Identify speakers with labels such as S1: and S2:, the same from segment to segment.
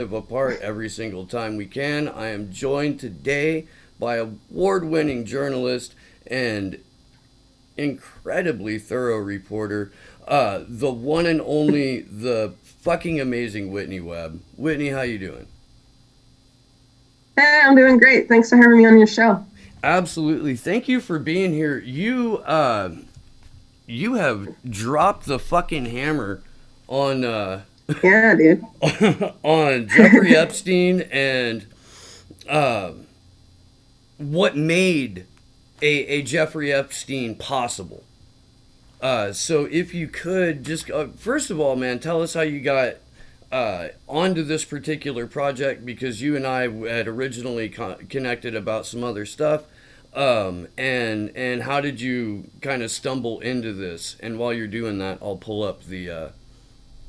S1: apart every single time we can. I am joined today by award-winning journalist and incredibly thorough reporter, the one and only, the fucking amazing Whitney Webb. Whitney, how you doing?
S2: Hey, I'm doing great. Thanks for having me on your show.
S1: Absolutely. Thank you for being here. You have dropped the fucking hammer on
S2: Yeah, dude.
S1: on Jeffrey Epstein and what made a Jeffrey Epstein possible. So if you could just first of all, man, tell us how you got onto this particular project, because you and I had originally connected about some other stuff. And how did you kind of stumble into this? And while you're doing that, I'll pull up the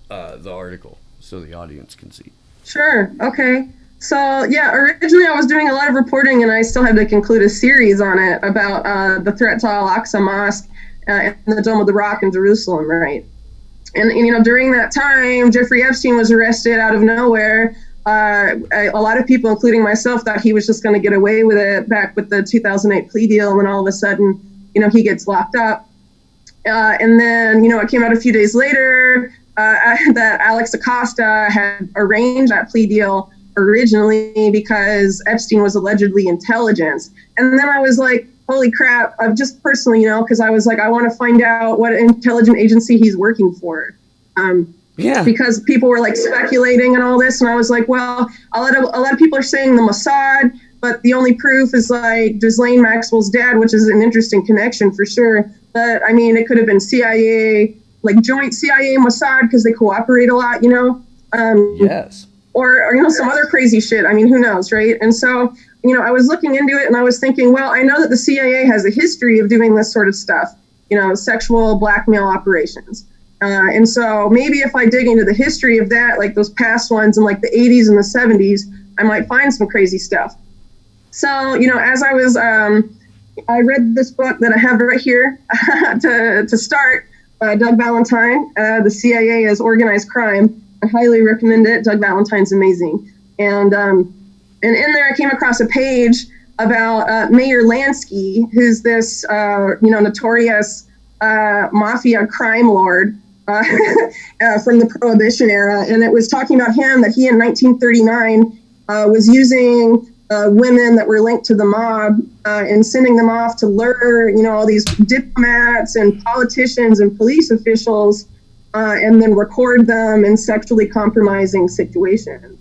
S1: article so the audience can see.
S2: Sure. Okay. So, yeah, originally I was doing a lot of reporting, and I still had to conclude a series on it about the threat to Al-Aqsa Mosque and the Dome of the Rock in Jerusalem, right? And, you know, during that time, Jeffrey Epstein was arrested out of nowhere. A lot of people, including myself, thought he was just going to get away with it back with the 2008 plea deal, and then all of a sudden, you know, he gets locked up. And then, you know, it came out a few days later that Alex Acosta had arranged that plea deal originally because Epstein was allegedly intelligence. And then I was like, holy crap, I've just personally, you know, because I was like, I want to find out what intelligence agency he's working for.
S1: Yeah.
S2: Because people were like speculating and all this. And I was like, well, a lot of people are saying the Mossad, but the only proof is like Ghislaine Maxwell's dad, which is an interesting connection for sure. But I mean, it could have been CIA, like joint CIA Mossad, because they cooperate a lot, you know?
S1: Yes.
S2: Or, you know, some other crazy shit. I mean, who knows, right? And so, you know, I was looking into it and I was thinking, well, I know that the CIA has a history of doing this sort of stuff, you know, sexual blackmail operations. And so maybe if I dig into the history of that, like those past ones in like the 80s and the 70s, I might find some crazy stuff. So, you know, as I was, I read this book that I have right here to start, Doug Valentine, The CIA as Organized Crime. I highly recommend it. Doug Valentine's amazing. And in there I came across a page about Meyer Lansky, who's this, you know, notorious mafia crime lord from the Prohibition era. And it was talking about him, that he in 1939 was using women that were linked to the mob and sending them off to lure, you know, all these diplomats and politicians and police officials and then record them in sexually compromising situations.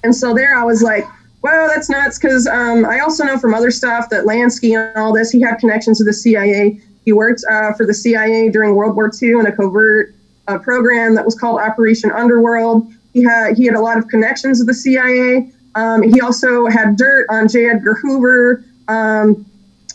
S2: And so there I was like, well, that's nuts, because I also know from other stuff that Lansky and all this, he had connections to the CIA. He worked for the CIA during World War II in a covert program that was called Operation Underworld. He had a lot of connections to the CIA. He also had dirt on J. Edgar Hoover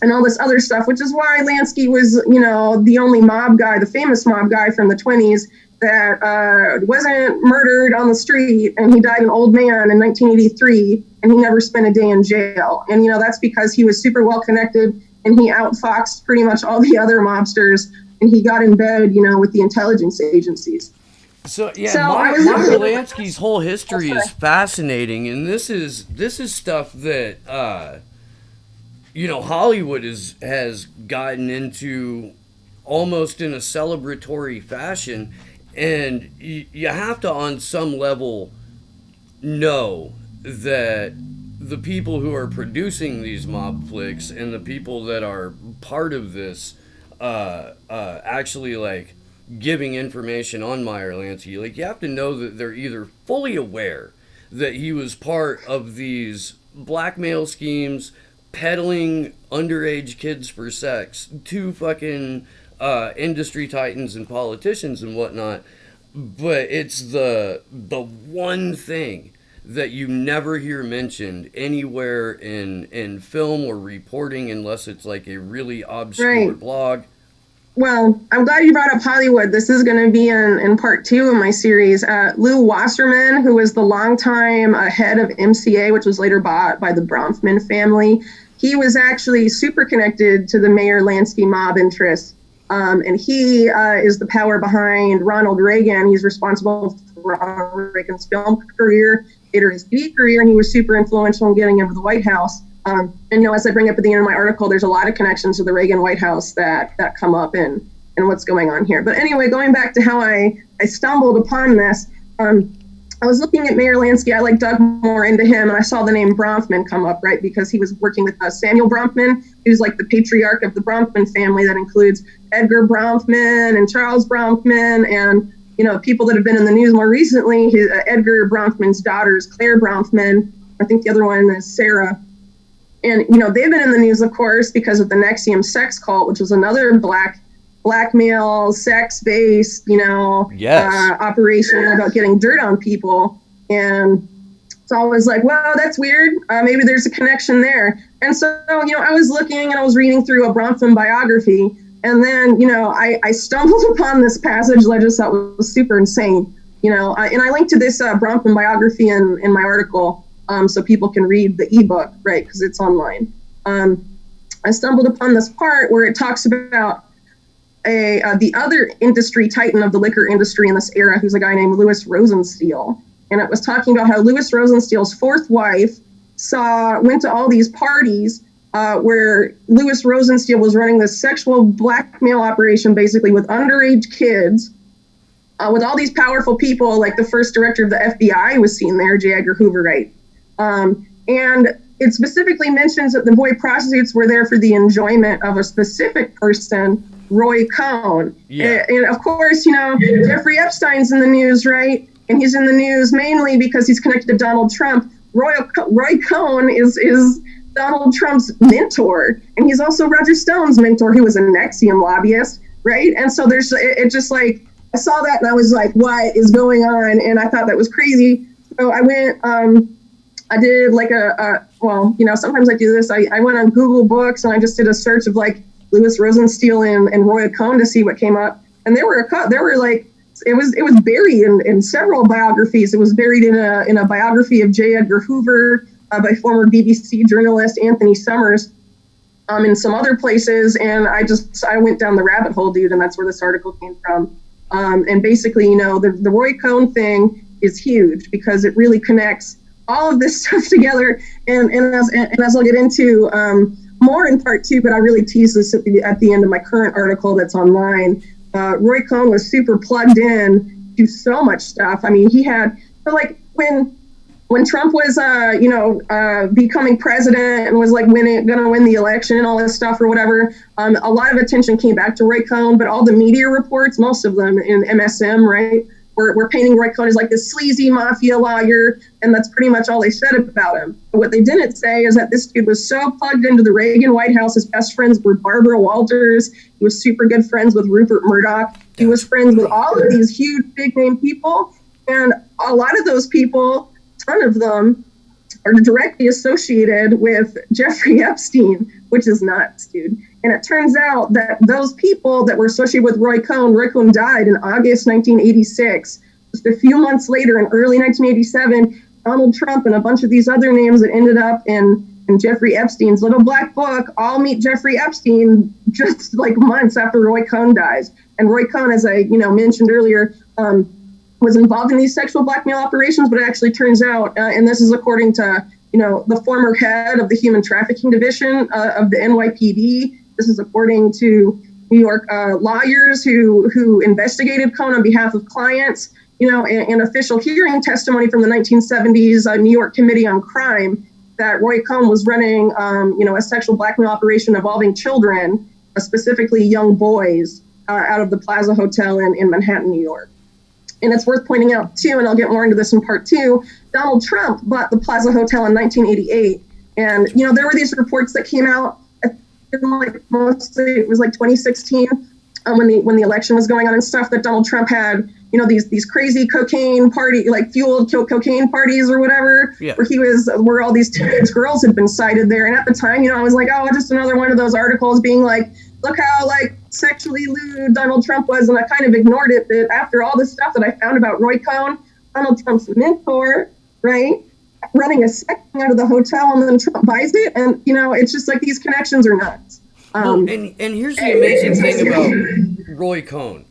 S2: and all this other stuff, which is why Lansky was, you know, the only mob guy, the famous mob guy from the 20s that wasn't murdered on the street, and he died an old man in 1983, and he never spent a day in jail. And, you know, that's because he was super well connected, and he outfoxed pretty much all the other mobsters, and he got in bed, you know, with the intelligence agencies.
S1: So yeah, Meyer Lansky's whole history is fascinating, and this is stuff that you know, Hollywood has gotten into almost in a celebratory fashion, and you have to, on some level, know that the people who are producing these mob flicks and the people that are part of this actually like giving information on Meyer Lansky, like you have to know that they're either fully aware that he was part of these blackmail schemes, peddling underage kids for sex to fucking industry titans and politicians and whatnot, but it's the one thing that you never hear mentioned anywhere in film or reporting, unless it's like a really obscure blog.
S2: Well, I'm glad you brought up Hollywood. This is going to be in part 2 of my series. Lou Wasserman, who was the longtime head of MCA, which was later bought by the Bronfman family, he was actually super connected to the Meyer Lansky mob interests. And he is the power behind Ronald Reagan. He's responsible for Ronald Reagan's film career. later his TV career, and he was super influential in getting into the White House. And, as I bring up at the end of my article, there's a lot of connections to the Reagan White House that come up and what's going on here. But anyway, going back to how I stumbled upon this, I was looking at Meyer Lansky. I dug more into him, and I saw the name Bronfman come up, right? Because he was working with Samuel Bronfman, who's like the patriarch of the Bronfman family that includes Edgar Bronfman and Charles Bronfman and, people that have been in the news more recently. Edgar Bronfman's daughters, Claire Bronfman. I think the other one is Sarah. And, they've been in the news, of course, because of the Nexium sex cult, which was another blackmail, sex-based, operation about getting dirt on people. And so I was like, well, that's weird. Maybe there's a connection there. And so, I was looking and I was reading through a Bronfman biography. And then, I stumbled upon this passage that I just thought was super insane. And I linked to this Bronfman biography in my article so people can read the ebook, right, because it's online. I stumbled upon this part where it talks about the other industry titan of the liquor industry in this era, who's a guy named Louis Rosenstiel. And it was talking about how Louis Rosenstiel's fourth wife went to all these parties where Louis Rosenstiel was running this sexual blackmail operation, basically with underage kids, with all these powerful people, like the first director of the FBI was seen there, J. Edgar Hoover, right? And it specifically mentions that the boy prostitutes were there for the enjoyment of a specific person, Roy Cohn. Yeah. And of course, Jeffrey Epstein's in the news, right? And he's in the news mainly because he's connected to Donald Trump. Roy Cohn is Donald Trump's mentor. And he's also Roger Stone's mentor, who was a Nexium lobbyist, right? And so it just I saw that and I was like, what is going on? And I thought that was crazy. So I went, I did sometimes I do this. I went on Google Books and I just did a search of Louis Rosenstiel and Roy Cohn to see what came up. And it was buried in several biographies. It was buried in a biography of J. Edgar Hoover by former BBC journalist Anthony Summers, in some other places. And I went down the rabbit hole, dude, and that's where this article came from. And basically, the Roy Cohn thing is huge because it really connects all of this stuff together. And as I'll get into more in part 2, but I really tease this at the end of my current article that's online. Roy Cohn was super plugged in to so much stuff. I mean, he had, when Trump was, becoming president and was going to win the election and all this stuff or whatever, a lot of attention came back to Roy Cohn, but all the media reports, most of them in MSM, right, were painting Roy Cohn as this sleazy mafia lawyer, and that's pretty much all they said about him. But what they didn't say is that this dude was so plugged into the Reagan White House. His best friends were Barbara Walters. He was super good friends with Rupert Murdoch. He was friends with all of these huge big name people, and a lot of those people, ton of them, are directly associated with Jeffrey Epstein, which is nuts, dude. And it turns out that those people that were associated with Roy Cohn died in August 1986. Just a few months later, in early 1987, Donald Trump and a bunch of these other names that ended up in Jeffrey Epstein's little black book all meet Jeffrey Epstein just months after Roy Cohn dies. And Roy Cohn, as I mentioned earlier, was involved in these sexual blackmail operations, but it actually turns out, and this is according to the former head of the Human Trafficking Division of the NYPD. This is according to New York lawyers who investigated Cohn on behalf of clients. In official hearing testimony from the 1970s New York Committee on Crime, that Roy Cohn was running, a sexual blackmail operation involving children, specifically young boys, out of the Plaza Hotel in Manhattan, New York. And it's worth pointing out, too, and I'll get more into this in part 2, Donald Trump bought the Plaza Hotel in 1988. And, there were these reports that came out, mostly it was 2016, when the election was going on and stuff, that Donald Trump had, these crazy cocaine party, fueled cocaine parties or whatever, yeah, where all these teenage girls had been cited there. And at the time, I was like, oh, just another one of those articles being look how sexually lewd Donald Trump was. And I kind of ignored it. But after all this stuff that I found about Roy Cohn, Donald Trump's mentor, right, running a section out of the hotel, and then Trump buys it. And, it's just these connections are nuts.
S1: And here's the amazing thing about Roy Cohn.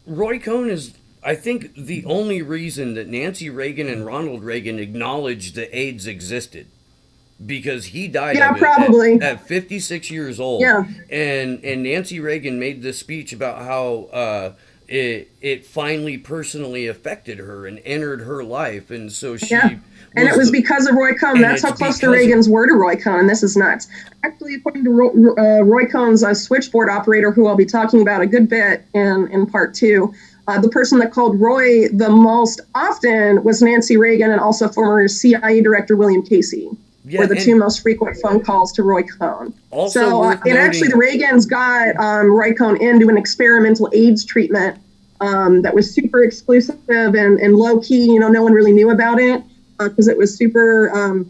S1: Roy Cohn is I think the only reason that Nancy Reagan and Ronald Reagan acknowledged that AIDS existed because he died
S2: Yeah,
S1: of it
S2: probably.
S1: at 56 years old.
S2: Yeah.
S1: And Nancy Reagan made this speech about how it finally personally affected her and entered her life, and so she.
S2: Yeah. And it was because of Roy Cohn. That's how close the Reagans were to Roy Cohn, and this is nuts. Actually, according to Roy Cohn's switchboard operator, who I'll be talking about a good bit in part two, the person that called Roy the most often was Nancy Reagan and also former CIA Director William Casey. Yeah, were the two most frequent phone calls to Roy Cohn. And actually, the Reagans got Roy Cohn into an experimental AIDS treatment that was super exclusive and low key. You know, no one really knew about it because it was super. I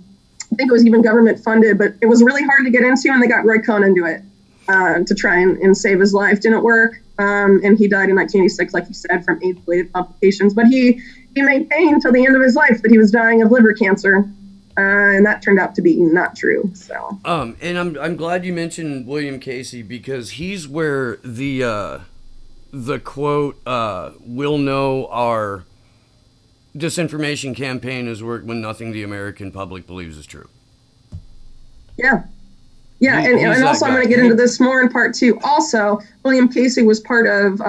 S2: think it was even government funded, but it was really hard to get into, and they got Roy Cohn into it to try and save his life. Didn't work, and he died in 1986, like you said, from AIDS-related complications. But he maintained till the end of his life that he was dying of liver cancer. And that turned out to be not true. So,
S1: and I'm glad you mentioned William Casey because he's where the quote "we'll know our disinformation campaign has worked when nothing the American public believes is true."
S2: Yeah, and also I'm going to get into this more in part two. Also, William Casey was part of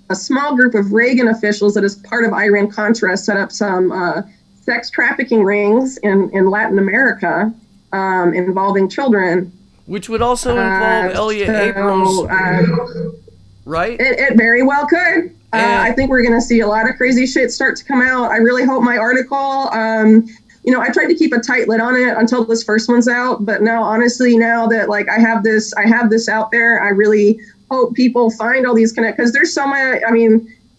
S2: a small group of Reagan officials that, as part of Iran-Contra, set up some. Sex trafficking rings in Latin America involving children.
S1: Which would also involve Elliott Abrahms, right?
S2: It very well could. I think we're going to see a lot of crazy shit start to come out. I really hope my article, I tried to keep a tight lid on it until this first one's out. But now, honestly, now that like I have this out there, I really hope people find all these because there's so much,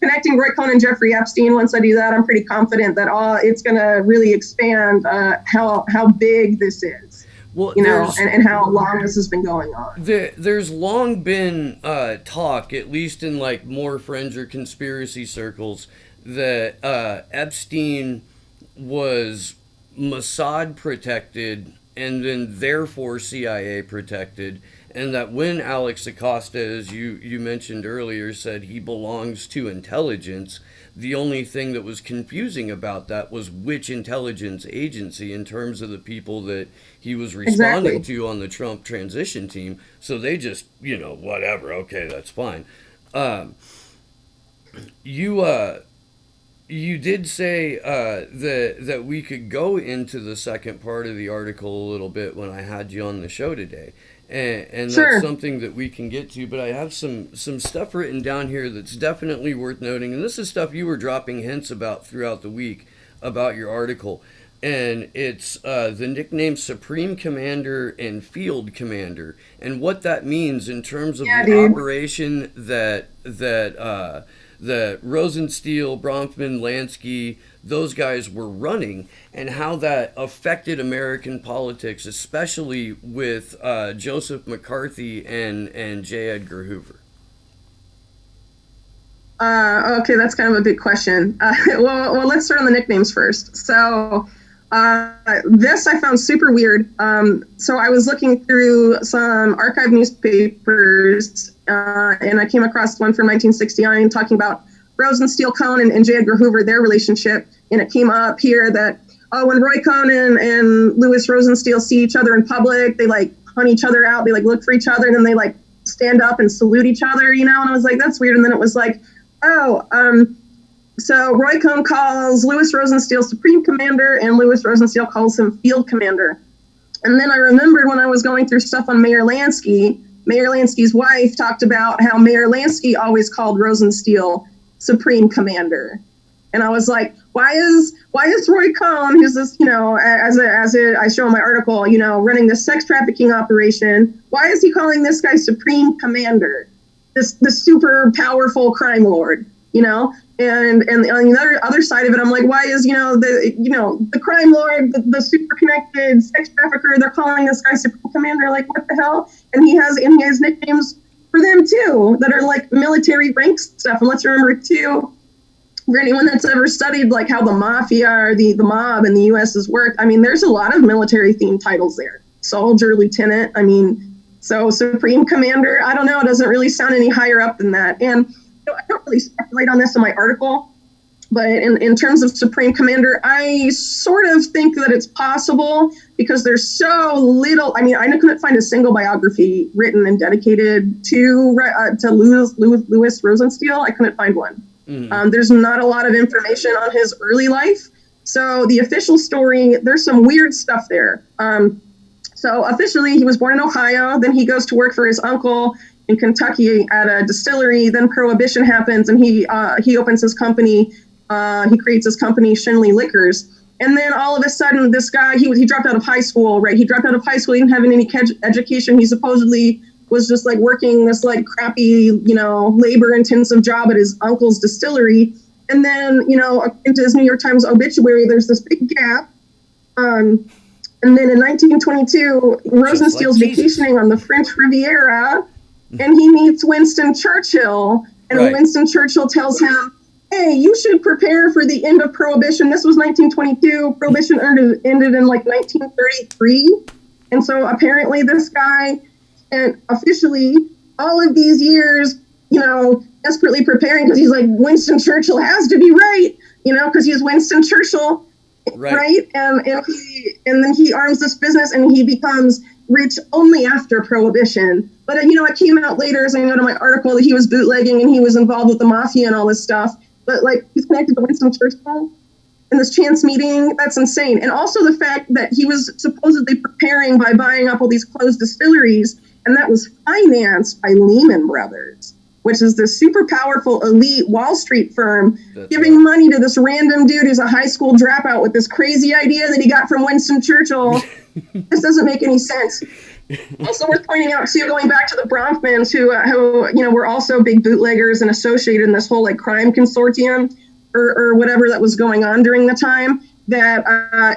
S2: connecting Roy Cohn and Jeffrey Epstein, once I do that, I'm pretty confident that it's going to really expand how big this is. Well, and how long this has been going on.
S1: There's long been talk, at least in like more fringe or conspiracy circles, that Epstein was Mossad protected and then therefore CIA protected. And that when Alex Acosta, as you mentioned earlier, said he belongs to intelligence, the only thing that was confusing about that was which intelligence agency in terms of the people that he was responding to on the Trump transition team. So they just, whatever, okay, that's fine. You did say that we could go into the second part of the article a little bit when I had you on the show today. And that's something that we can get to, but I have some stuff written down here that's definitely worth noting, and this is stuff you were dropping hints about throughout the week about your article, and it's the nickname Supreme Commander and Field Commander, and what that means in terms of the operation that Rosenstiel, Bronfman, Lansky, those guys were running, and how that affected American politics, especially with Joseph McCarthy and J. Edgar Hoover.
S2: Okay, that's kind of a big question. Well, let's start on the nicknames first. So this I found super weird. So I was looking through some archived newspapers, and I came across one from 1969 talking about Rosenstiel, Cohn, and J. Edgar Hoover, their relationship. And it came up here that, when Roy Cohn and Louis Rosenstiel see each other in public, they like hunt each other out. They like look for each other, and then they like stand up and salute each other, And I was like, that's weird. And then it was like, so Roy Cohn calls Louis Rosenstiel Supreme Commander, and Louis Rosenstiel calls him Field Commander. And then I remembered when I was going through stuff on Meyer Lansky, Meyer Lansky's wife talked about how Meyer Lansky always called Rosenstiel Supreme Commander. And I was like, why is Roy Cohn, who's this, I show in my article, running this sex trafficking operation, why is he calling this guy Supreme Commander, this super powerful crime lord, And on the other side of it, I'm like, why is, the crime lord, the super connected sex trafficker, they're calling this guy Supreme Commander, like, what the hell? And he has nicknames for them too, that are like military rank stuff. And let's remember too, for anyone that's ever studied like how the mafia or the mob in the U.S. has worked, there's a lot of military themed titles there. Soldier, lieutenant, so Supreme Commander, I don't know, it doesn't really sound any higher up than that. And I don't really speculate on this in my article, But in terms of Supreme Commander, I sort of think that it's possible because there's so little. I mean, I couldn't find a single biography written and dedicated to Louis Rosenstiel. I couldn't find one. There's not a lot of information on his early life. So the official story, there's some weird stuff there. So officially, he was born in Ohio. Then he goes to work for his uncle in Kentucky at a distillery. Then Prohibition happens, and he opens his company. He creates his company, Shinley Liquors. And then all of a sudden, this guy, he dropped out of high school, right? He dropped out of high school. He didn't have any education. He supposedly was just like working this like crappy, labor intensive job at his uncle's distillery. And then, into his New York Times obituary, there's this big gap. And then in 1922, Rosenstiel's vacationing on the French Riviera, and he meets Winston Churchill. And Winston Churchill tells him, hey, you should prepare for the end of Prohibition. This was 1922. Prohibition ended in like 1933. And so apparently this guy spent officially all of these years, desperately preparing because he's like, Winston Churchill has to be right, because he's Winston Churchill, right? And then he arms this business and he becomes rich only after Prohibition. But, it came out later, as I noted in my article, that he was bootlegging and he was involved with the mafia and all this stuff. But he's connected to Winston Churchill in this chance meeting. That's insane. And also the fact that he was supposedly preparing by buying up all these closed distilleries, and that was financed by Lehman Brothers, which is this super powerful elite Wall Street firm, giving money to this random dude who's a high school dropout with this crazy idea that he got from Winston Churchill. This doesn't make any sense. Also worth pointing out, too, going back to the Bronfmans, who were also big bootleggers and associated in this whole crime consortium or whatever that was going on during the time, that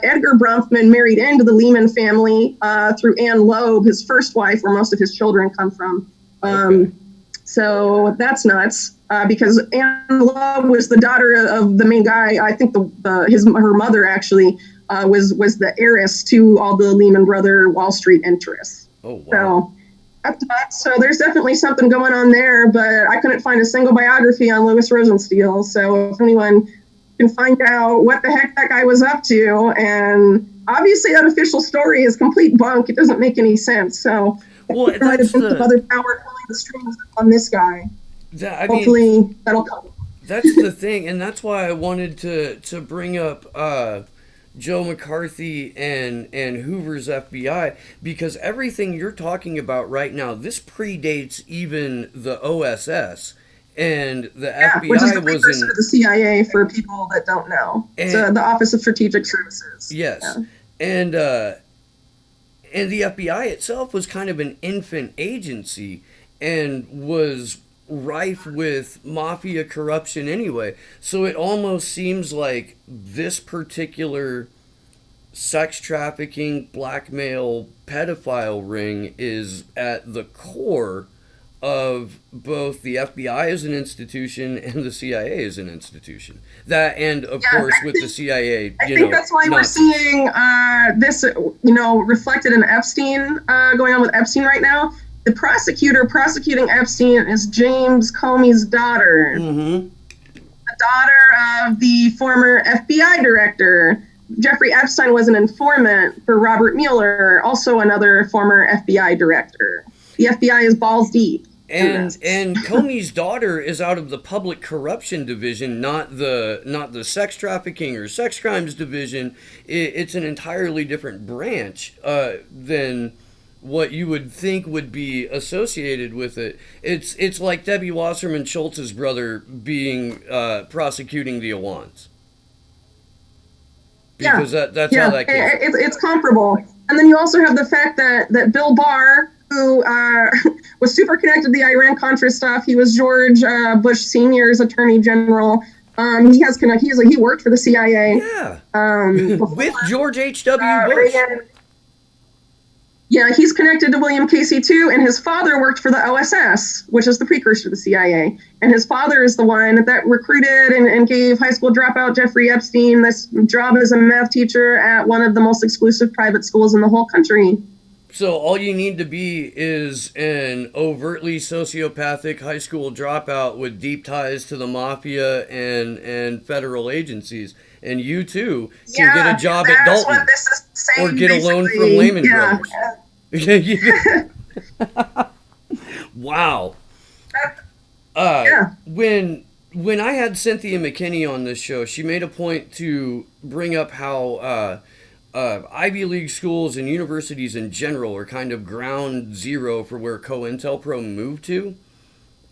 S2: Edgar Bronfman married into the Lehman family through Ann Loeb, his first wife, where most of his children come from. So that's nuts, because Ann Loeb was the daughter of the main guy. I think her mother actually was the heiress to all the Lehman Brother Wall Street interests. Oh, wow. So that's nuts. So there's definitely something going on there, but I couldn't find a single biography on Louis Rosenstiel. So if anyone can find out what the heck that guy was up to, and obviously that official story is complete bunk. It doesn't make any sense. So there might have been some other power pulling the strings on this guy. Hopefully that'll come.
S1: That's the thing, and that's why I wanted to bring up Joe McCarthy and Hoover's FBI, because everything you're talking about right now, this predates even the OSS, and the FBI
S2: which is the precursor to the CIA for people that don't know. So the Office of Strategic Services.
S1: Yes, and the FBI itself was kind of an infant agency and was rife with mafia corruption anyway. So it almost seems like this particular sex trafficking, blackmail, pedophile ring is at the core of both the FBI as an institution and the CIA as an institution. That, and of course with the CIA,
S2: I think that's why we're seeing this, reflected in Epstein, going on with Epstein right now. The prosecutor prosecuting Epstein is James Comey's daughter. The daughter of the former FBI director. Jeffrey Epstein was an informant for Robert Mueller, also another former FBI director. The FBI is balls deep.
S1: And Comey's daughter is out of the public corruption division, not the sex trafficking or sex crimes division. It's an entirely different branch than what you would think would be associated with it. It's like Debbie Wasserman Schultz's brother being prosecuting the Awans. Because that's how that came.
S2: It's comparable. And then you also have the fact that Bill Barr, who was super connected to the Iran-Contra stuff, he was George Bush Sr.'s attorney general. He worked for the CIA.
S1: With George H.W. Bush.
S2: Reagan. Yeah, he's connected to William Casey too, and his father worked for the OSS, which is the precursor to the CIA. And his father is the one that recruited and gave high school dropout Jeffrey Epstein this job as a math teacher at one of the most exclusive private schools in the whole country.
S1: So all you need to be is an overtly sociopathic high school dropout with deep ties to the mafia and federal agencies, and you too can get a job at
S2: that's
S1: Dalton
S2: what this is saying,
S1: or get a loan from
S2: basically.
S1: Lehman
S2: Yeah.
S1: Brothers. Wow.
S2: Yeah.
S1: When I had Cynthia McKinney on this show, she made a point to bring up how Ivy League schools and universities in general are kind of ground zero for where COINTELPRO moved to,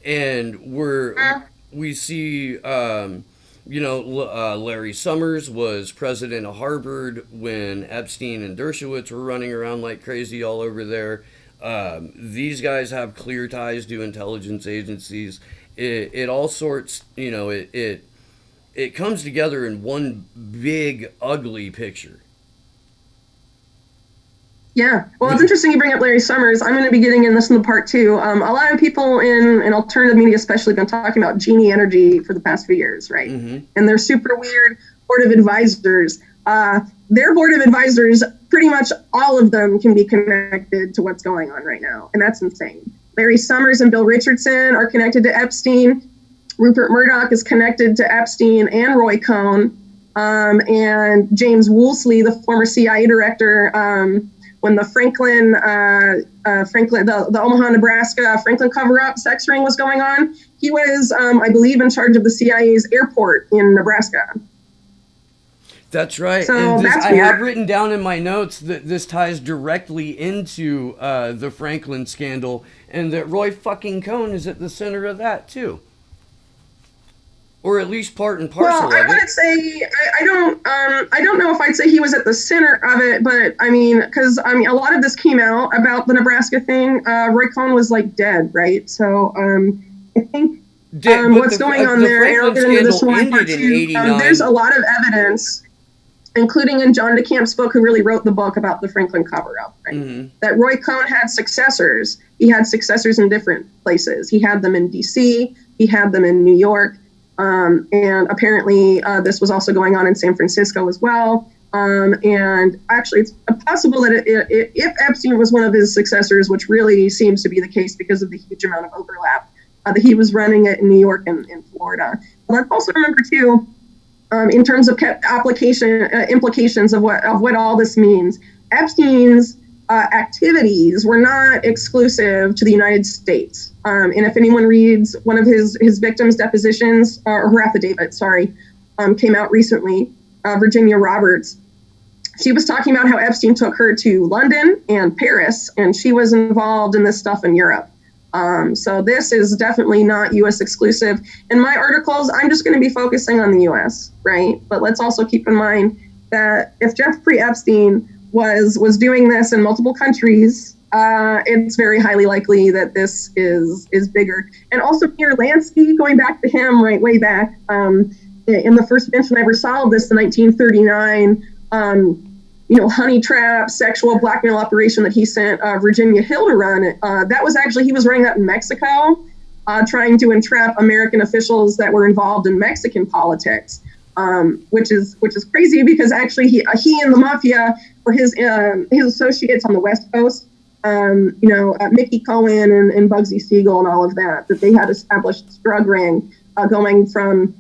S1: and we see Larry Summers was president of Harvard when Epstein and Dershowitz were running around like crazy all over there. These guys have clear ties to intelligence agencies. It all sorts, it comes together in one big ugly picture.
S2: Yeah, well, it's interesting you bring up Larry Summers. I'm going to be getting in this in the part two. A lot of people in alternative media especially have been talking about genie energy for the past few years, right? Mm-hmm. And their super weird board of advisors. Their board of advisors, pretty much all of them can be connected to what's going on right now, and that's insane. Larry Summers and Bill Richardson are connected to Epstein. Rupert Murdoch is connected to Epstein and Roy Cohn. And James Woolsey, the former CIA director, when the the Omaha, Nebraska Franklin cover-up sex ring was going on, he was, I believe, in charge of the CIA's airport in Nebraska.
S1: That's right.
S2: So
S1: and
S2: that's
S1: I have written down in my notes that this ties directly into the Franklin scandal, and that Roy fucking Cohn is at the center of that too, or at least part and parcel.
S2: Well, I wouldn't say I don't know if I'd say he was at the center of it, but because a lot of this came out about the Nebraska thing. Roy Cohn was like dead, right? So I think what's going on there, and I'll get into this one part too. There's a lot of evidence, including in John DeCamp's book, who really wrote the book about the Franklin cover-up, right? Mm-hmm. That Roy Cohn had successors. He had successors in different places. He had them in D.C., he had them in New York, and apparently this was also going on in San Francisco as well. And actually, it's possible that if Epstein was one of his successors, which really seems to be the case because of the huge amount of overlap, that he was running it in New York and in Florida. But I also remember, too, in terms of implications of what all this means, Epstein's activities were not exclusive to the United States. And if anyone reads one of his victims' depositions, or her affidavit, came out recently, Virginia Roberts, she was talking about how Epstein took her to London and Paris, and she was involved in this stuff in Europe. So this is definitely not U.S. exclusive. In my articles, I'm just going to be focusing on the U.S., right? But let's also keep in mind that if Jeffrey Epstein was doing this in multiple countries, it's very highly likely that this is bigger. And also Meyer Lansky, going back to him way back, in the first mention I ever saw of this, the 1939 honey trap, sexual blackmail operation that he sent Virginia Hill to run. That was actually, he was running that in Mexico, trying to entrap American officials that were involved in Mexican politics, which is crazy because actually he and the mafia were his associates on the West Coast, Mickey Cohen and Bugsy Siegel and all of that they had established this drug ring going from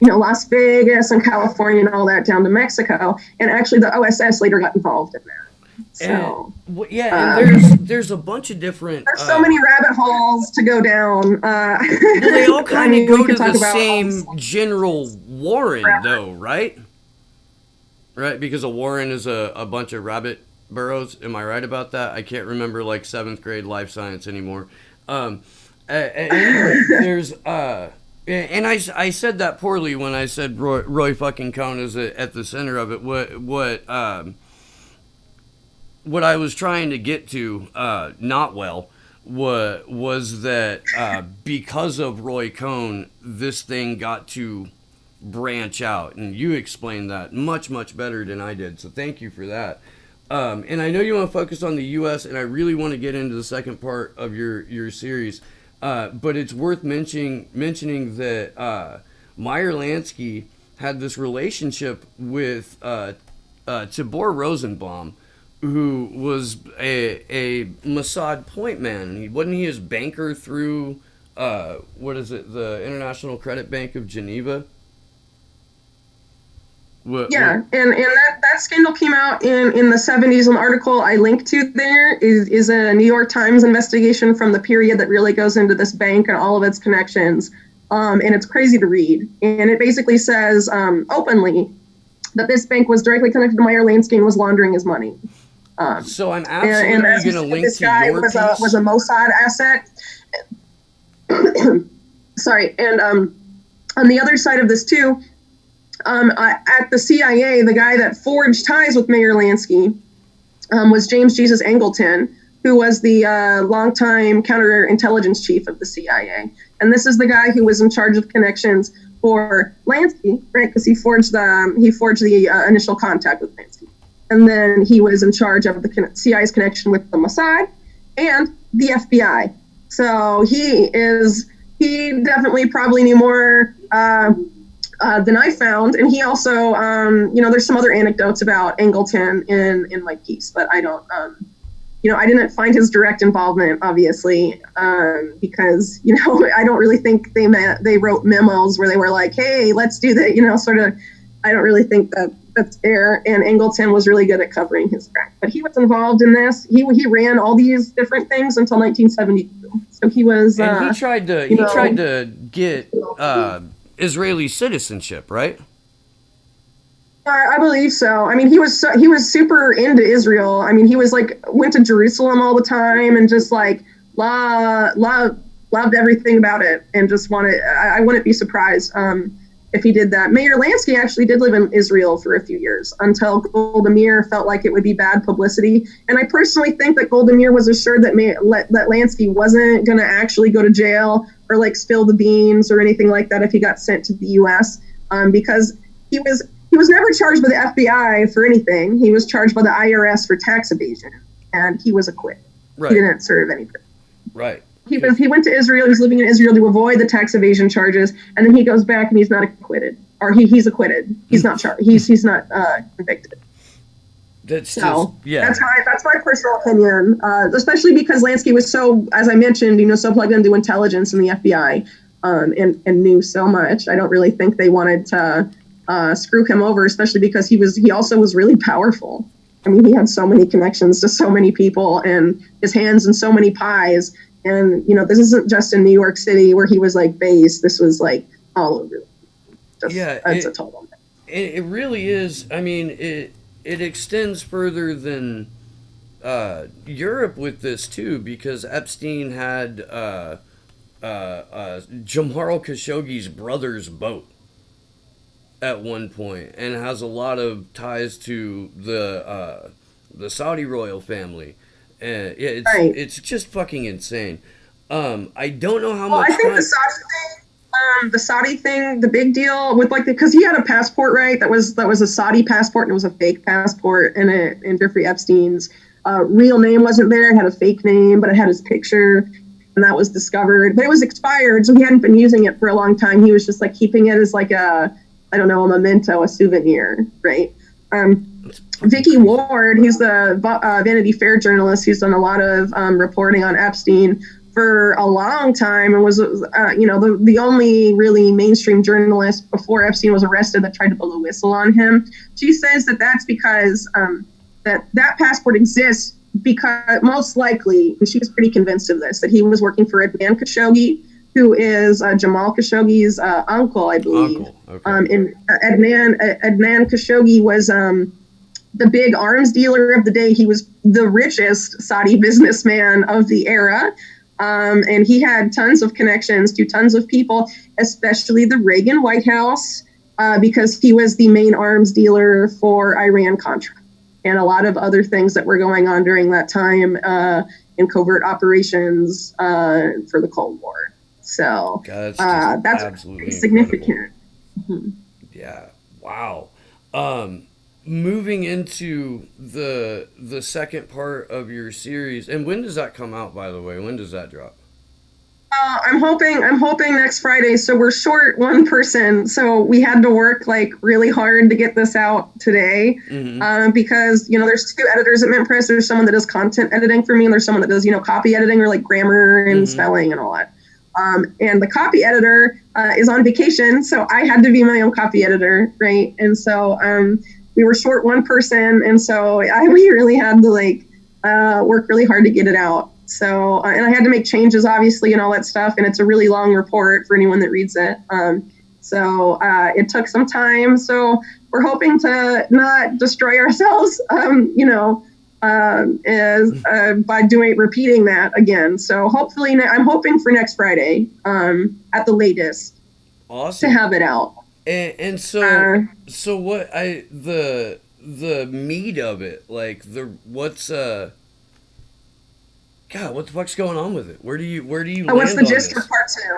S2: Las Vegas and California and all that down to Mexico. And actually the OSS later got involved in that. So,
S1: and there's a bunch of different...
S2: There's so many rabbit holes to go down.
S1: They all kind of go to the same general Warren, though, right? Right, because a Warren is a bunch of rabbit burrows. Am I right about that? I can't remember, 7th grade life science anymore. Anyway, there's... And I said that poorly when I said Roy fucking Cohn is at the center of it. What I was trying to get to, not well, was that because of Roy Cohn, this thing got to branch out, and you explained that much better than I did. So thank you for that. And I know you want to focus on the U.S., and I really want to get into the second part of your series. But it's worth mentioning that Meyer Lansky had this relationship with Tibor Rosenbaum, who was a Mossad point man. Wasn't he his banker through, what is it, the International Credit Bank of Geneva?
S2: And that scandal came out in the 70s. An article I linked to there is a New York Times investigation from the period that really goes into this bank and all of its connections. And it's crazy to read. And it basically says openly that this bank was directly connected to Meyer Lansky and was laundering his money.
S1: So I'm absolutely going to link
S2: this
S1: to
S2: guy
S1: your
S2: was
S1: piece.
S2: was a Mossad asset. Sorry. And on the other side of this too, at the CIA, the guy that forged ties with Meyer Lansky was James Jesus Angleton, who was the longtime counterintelligence chief of the CIA. And this is the guy who was in charge of connections for Lansky, right? Because he forged the initial contact with Lansky. And then he was in charge of the CIA's connection with the Mossad and the FBI. So he definitely probably knew more than I found. And he also, there's some other anecdotes about Angleton in my piece, but I don't, I didn't find his direct involvement, obviously, because, I don't really think they wrote memos where they were like, hey, let's do that, sort of. I don't really think that's fair. And Angleton was really good at covering his track, but he was involved in this. He ran all these different things until 1972. So he was.
S1: And he tried to get Israeli citizenship, right?
S2: I believe so. I mean, he was super into Israel. I mean, he was went to Jerusalem all the time and just loved everything about it and just wanted. I wouldn't be surprised if he did that. Meyer Lansky actually did live in Israel for a few years until Golda Meir felt like it would be bad publicity. And I personally think that Golda Meir was assured that that Lansky wasn't going to actually go to jail or spill the beans or anything like that if he got sent to the U.S. Because he was never charged by the FBI for anything. He was charged by the IRS for tax evasion, and he was acquitted. Right. He didn't serve any prison.
S1: Right.
S2: He went to Israel. He's living in Israel to avoid the tax evasion charges, and then he goes back and he's not acquitted, or he's acquitted. He's not charged. He's not convicted. That's my personal opinion, especially because Lansky was so, as I mentioned, so plugged into intelligence and the FBI, and knew so much. I don't really think they wanted to screw him over, especially because he also was really powerful. I mean, he had so many connections to so many people and his hands in so many pies. And, this isn't just in New York City where he was based. This was all over. It's a total.
S1: It really is. I mean, it extends further than Europe with this too, because Epstein had Jamal Khashoggi's brother's boat at one point, and has a lot of ties to the Saudi royal family. It's just fucking insane. I don't know how much.
S2: I think the Saudi thing, the big deal with because he had a passport, right? That was a Saudi passport, and it was a fake passport, and Jeffrey Epstein's real name wasn't there. It had a fake name, but it had his picture, and that was discovered. But it was expired, so he hadn't been using it for a long time. He was just keeping it as a memento, a souvenir, right? Vicky Ward, who's the Vanity Fair journalist who's done a lot of reporting on Epstein for a long time and was, the only really mainstream journalist before Epstein was arrested that tried to blow a whistle on him. She says that that's because that passport exists because most likely, and she was pretty convinced of this, that he was working for Adnan Khashoggi, who is Jamal Khashoggi's uncle, I believe. Okay. And Adnan Khashoggi was the big arms dealer of the day. He was the richest Saudi businessman of the era. And he had tons of connections to tons of people, especially the Reagan White House, because he was the main arms dealer for Iran-Contra and a lot of other things that were going on during that time in covert operations for the Cold War. So that's absolutely significant. Mm-hmm.
S1: Yeah. Wow. Moving into the second part of your series, and when does that come out, by the way? When does that drop?
S2: I'm hoping next Friday. So we're short one person. So we had to work like really hard to get this out today, because, there's two editors at MintPress. There's someone that does content editing for me, and there's someone that does, copy editing or like grammar and spelling and all that. And the copy editor is on vacation. So I had to be my own copy editor. Right. And so we were short one person. And so we really had to work really hard to get it out. So, and I had to make changes, obviously, and all that stuff. And it's a really long report for anyone that reads it. So it took some time. So we're hoping to not destroy ourselves, by repeating that again. So hopefully, I'm hoping for next Friday at the latest.
S1: Awesome.
S2: To have it out.
S1: And so what the meat of it, God, what the fuck's going on with it? Where do you land
S2: what's the gist of part 2? Yeah.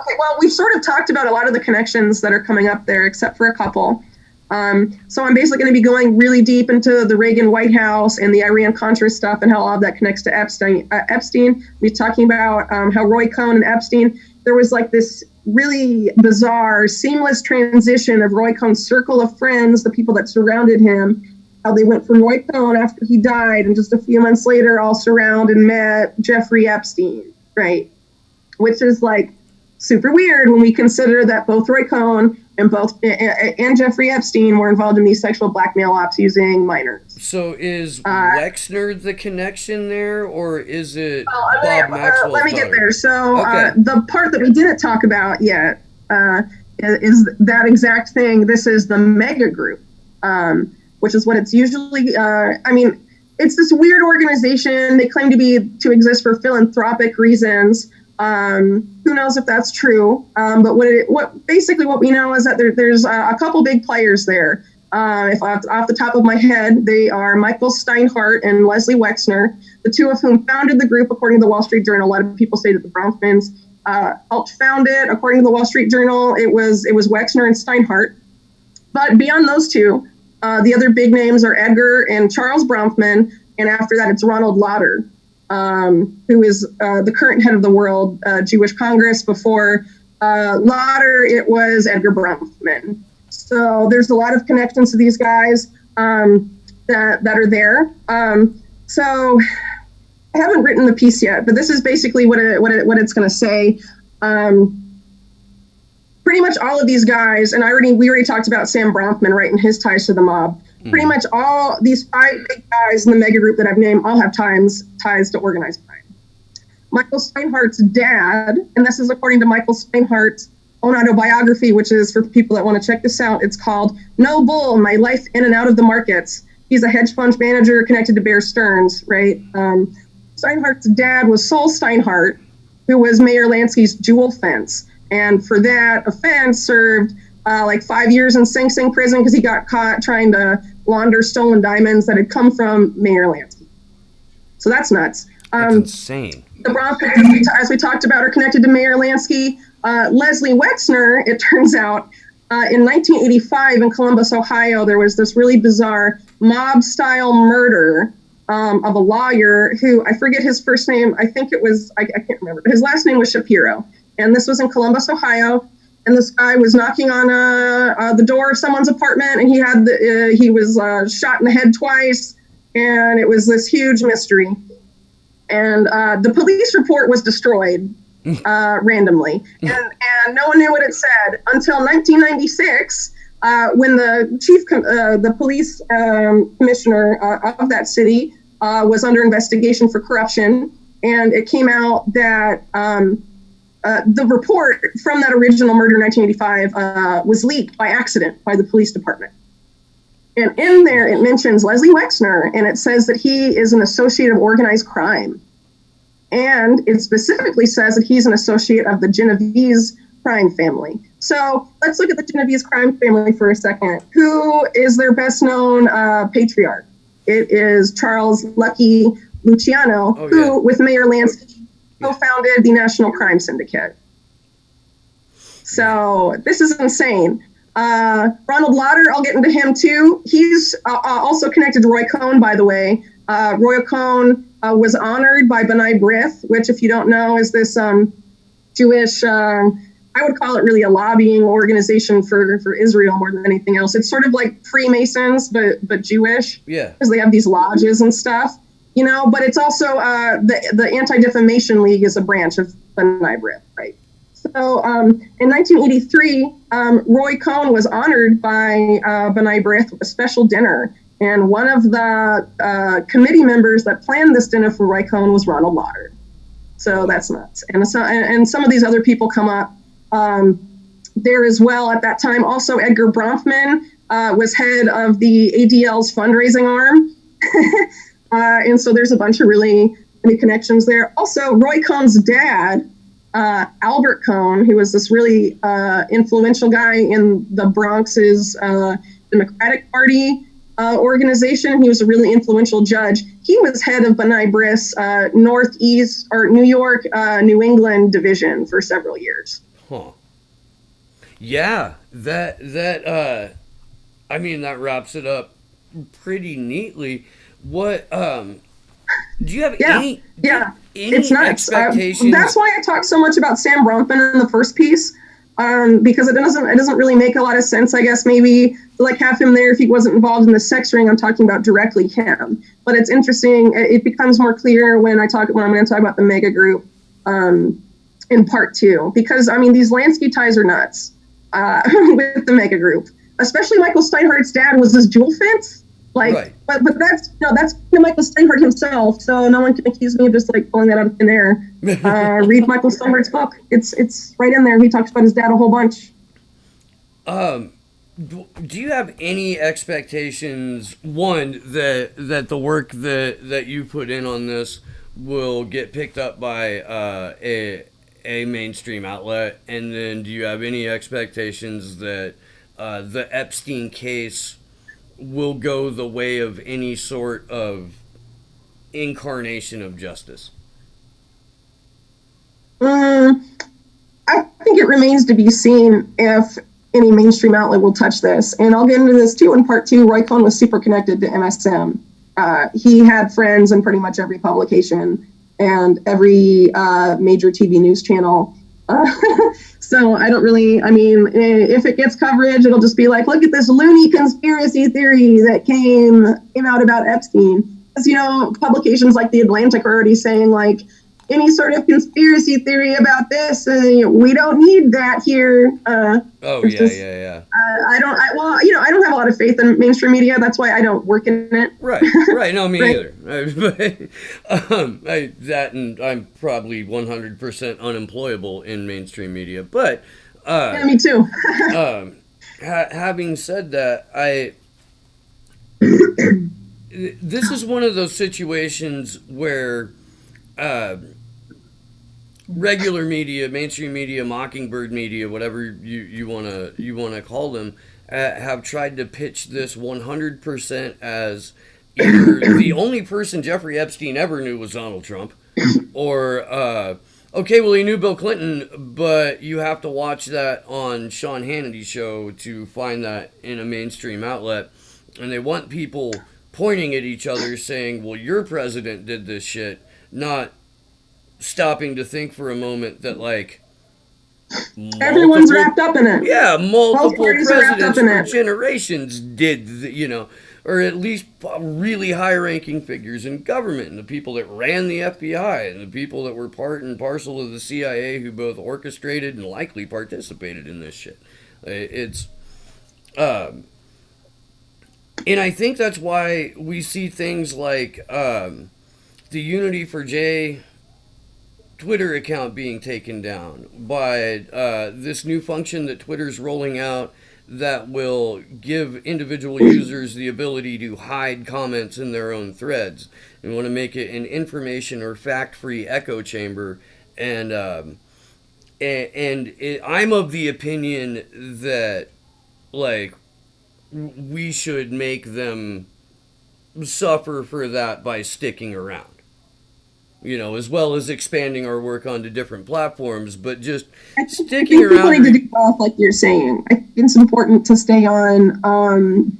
S2: Okay. Well, we've sort of talked about a lot of the connections that are coming up there, except for a couple. So I'm basically going to be going really deep into the Reagan White House and the Iran-Contra stuff and how all of that connects to Epstein. We're talking about how Roy Cohn and Epstein, there was like this really bizarre, seamless transition of Roy Cohn's circle of friends, the people that surrounded him, how they went from Roy Cohn after he died, and just a few months later all surround and met Jeffrey Epstein, right? Which is like super weird when we consider that both Roy Cohn and Jeffrey Epstein were involved in these sexual blackmail ops using minors.
S1: So is Wexner the connection there, or is it Bob Maxwell's
S2: let me
S1: daughter?
S2: get there. So the part that we didn't talk about yet is that exact thing. This is the mega group, which is what it's usually, it's this weird organization. They claim to exist for philanthropic reasons. Who knows if that's true? But what we know is that there's a couple big players there. If off the top of my head, they are Michael Steinhardt and Leslie Wexner, the two of whom founded the group, according to the Wall Street Journal. A lot of people say that the Bronfmans helped found it. According to the Wall Street Journal, it was Wexner and Steinhardt. But beyond those two, the other big names are Edgar and Charles Bronfman, and after that, it's Ronald Lauder, who is the current head of the World Jewish Congress. Before Lauder, it was Edgar Bronfman. So there's a lot of connections to these guys that are there. So I haven't written the piece yet, but this is basically what it's going to say. Pretty much all of these guys, and we already talked about Sam Bronfman, right, and his ties to the mob. Pretty much all these 5 big guys in the mega group that I've named all have ties to organized crime. Michael Steinhardt's dad, and this is according to Michael Steinhardt's own autobiography, which is for people that want to check this out. It's called No Bull, My Life in and Out of the Markets. He's a hedge fund manager connected to Bear Stearns, right? Steinhardt's dad was Sol Steinhardt, who was Meyer Lansky's jewel fence. And for that offense served 5 years in Sing Sing prison because he got caught trying to launder stolen diamonds that had come from Meyer Lansky. So that's nuts.
S1: That's insane.
S2: The Bronfmans, as we talked about, are connected to Meyer Lansky. Leslie Wexner, it turns out, in 1985 in Columbus, Ohio, there was this really bizarre mob-style murder of a lawyer who, I forget his first name, I think it was, I can't remember, but his last name was Shapiro. And this was in Columbus, Ohio. And this guy was knocking on the door of someone's apartment, and he was shot in the head twice, and it was this huge mystery. And the police report was destroyed randomly, and no one knew what it said until 1996, when the police commissioner of that city was under investigation for corruption, and it came out that the report from that original murder in 1985 was leaked by accident by the police department. And in there, it mentions Leslie Wexner, and it says that he is an associate of organized crime. And it specifically says that he's an associate of the Genovese crime family. So let's look at the Genovese crime family for a second. Who is their best known patriarch? It is Charles Lucky Luciano, who, with Meyer Lansky, co-founded the National Crime Syndicate. So this is insane. Ronald Lauder, I'll get into him too. He's also connected to Roy Cohn, by the way. Roy Cohn was honored by B'nai B'rith, which, if you don't know, is this Jewish, I would call it really a lobbying organization for Israel more than anything else. It's sort of like Freemasons, but Jewish.
S1: Yeah.
S2: Because they have these lodges and stuff, you know, but it's also the Anti-Defamation League is a branch of B'nai B'rith, right? So in 1983, Roy Cohn was honored by B'nai B'rith with a special dinner. And one of the committee members that planned this dinner for Roy Cohn was Ronald Lauder. So that's nuts. And some of these other people come up there as well at that time. Also, Edgar Bronfman was head of the ADL's fundraising arm. And so there's a bunch of really connections there. Also, Roy Cohn's dad, Albert Cohn, who was this really influential guy in the Bronx's Democratic Party organization. He was a really influential judge. He was head of B'nai B'rith's Northeast or New York, New England division for several years.
S1: Huh. Yeah, that I mean, that wraps it up pretty neatly. What do you have any
S2: it's nuts.
S1: expectations?
S2: That's why I talked so much about Sam Bronfman in the first piece, because it doesn't really make a lot of sense, I guess, maybe to like have him there if he wasn't involved in the sex ring. I'm talking about directly him, but it's interesting. It becomes more clear when I'm going to talk about the mega group in part 2, because I mean these Lansky ties are nuts with the mega group, especially Michael Steinhardt's dad was this jewel fence. Like, right. but that's Michael Steinhardt himself, so no one can accuse me of just like pulling that out of thin air. Read Michael Steinhardt's book; it's right in there. He talks about his dad a whole bunch.
S1: Do you have any expectations? One, that the work that you put in on this will get picked up by a mainstream outlet, and then do you have any expectations that the Epstein case will go the way of any sort of incarnation of justice?
S2: I think it remains to be seen if any mainstream outlet will touch this. And I'll get into this too in part 2. Roy Cohn was super connected to MSM. He had friends in pretty much every publication and every major TV news channel. So I don't really, I mean, if it gets coverage, it'll just be like, look at this loony conspiracy theory that came out about Epstein. Because, you know, publications like The Atlantic are already saying, like, any sort of conspiracy theory about this, we don't need that here.
S1: Yeah.
S2: I don't have a lot of faith in mainstream media. That's why I don't work in it.
S1: Right. No, me
S2: right?
S1: either. That and I'm probably 100% unemployable in mainstream media. But
S2: yeah, me too.
S1: Having said that, this is one of those situations where regular media, mainstream media, mockingbird media, whatever you wanna call them, have tried to pitch this 100% as either the only person Jeffrey Epstein ever knew was Donald Trump, or okay, well, he knew Bill Clinton, but you have to watch that on Sean Hannity's show to find that in a mainstream outlet, and they want people pointing at each other saying, well, your president did this shit, not stopping to think for a moment that, like,
S2: everyone's wrapped up in it.
S1: Yeah, multiple presidents for generations did, or at least really high-ranking figures in government, and the people that ran the FBI, and the people that were part and parcel of the CIA who both orchestrated and likely participated in this shit. And I think that's why we see things like the Unity for J Twitter account being taken down by this new function that Twitter's rolling out that will give individual users the ability to hide comments in their own threads. We want to make it an information or fact-free echo chamber. And I'm of the opinion that, like, we should make them suffer for that by sticking around. As well as expanding our work onto different platforms, but just sticking around.
S2: People need to do both, like you're saying. I think it's important to stay on,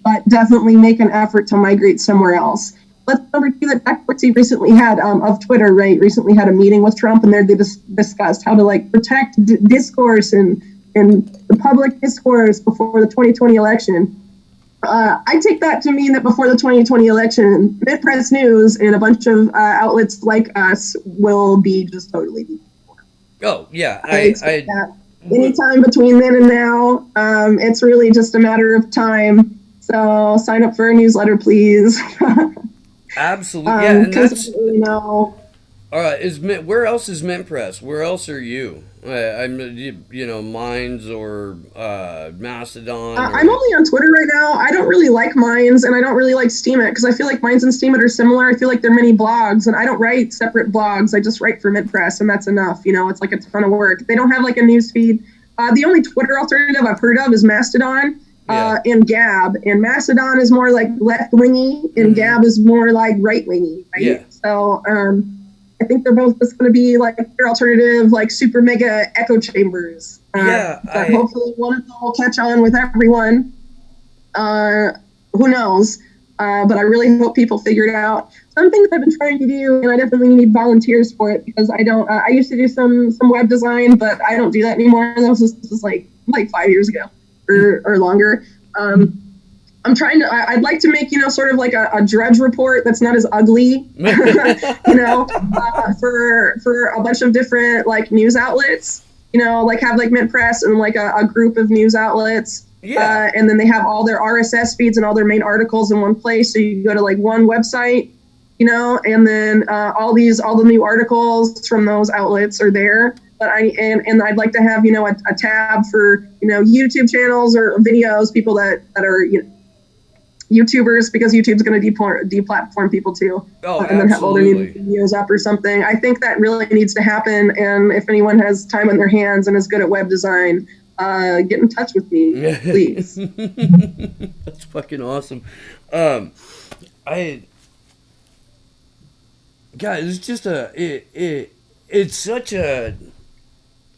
S2: but definitely make an effort to migrate somewhere else. let's number two, that Jack Dorsey recently had of Twitter, right? Recently had a meeting with Trump, and there they discussed how to like protect discourse and the public discourse before the 2020 election. I take that to mean that before the 2020 election, MintPress News and a bunch of outlets like us will be just totally deformed.
S1: Oh yeah,
S2: I anytime between then and now, it's really just a matter of time. So sign up for a newsletter, please.
S1: Absolutely, yeah, and that's
S2: all
S1: right. Where else is MintPress? Where else are you? Minds or Mastodon.
S2: I'm only on Twitter right now. I don't really like Minds, and I don't really like Steemit because I feel like Minds and Steemit are similar. I feel like they're mini blogs, and I don't write separate blogs. I just write for MintPress, and that's enough. It's like a ton of work. They don't have like a news feed. The only Twitter alternative I've heard of is Mastodon. And Gab, and Mastodon is more like left-wingy, and Gab is more like right-wingy, right?
S1: Yeah.
S2: So I think they're both just going to be like their alternative, like super mega echo chambers. But hopefully one of them will catch on with everyone. Who knows? But I really hope people figure it out. Some things I've been trying to do, and I definitely need volunteers for it because I don't. I used to do some web design, but I don't do that anymore. This is like 5 years ago. Or longer. I'm trying to. I'd like to make sort of like a Drudge report that's not as ugly, for a bunch of different like news outlets. Like have like MintPress and like a group of news outlets.
S1: Yeah.
S2: And then they have all their RSS feeds and all their main articles in one place. So you go to like one website, and then all the new articles from those outlets are there. But I'd like to have a tab for YouTube channels or videos, people that are YouTubers, because YouTube's going to deplatform people too.
S1: Oh,
S2: and then have all their new videos up or something. I think that really needs to happen. And if anyone has time on their hands and is good at web design, get in touch with me, please.
S1: That's fucking awesome. It's just it's such a.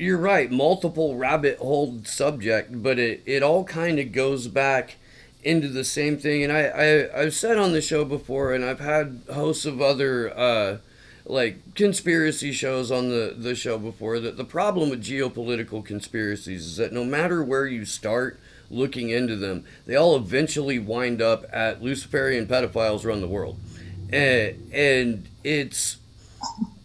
S1: You're right, multiple rabbit hole subject, but it all kind of goes back into the same thing. And I've said on the show before, and I've had hosts of other like conspiracy shows on the show before, that the problem with geopolitical conspiracies is that no matter where you start looking into them, they all eventually wind up at Luciferian pedophiles run the world. And it's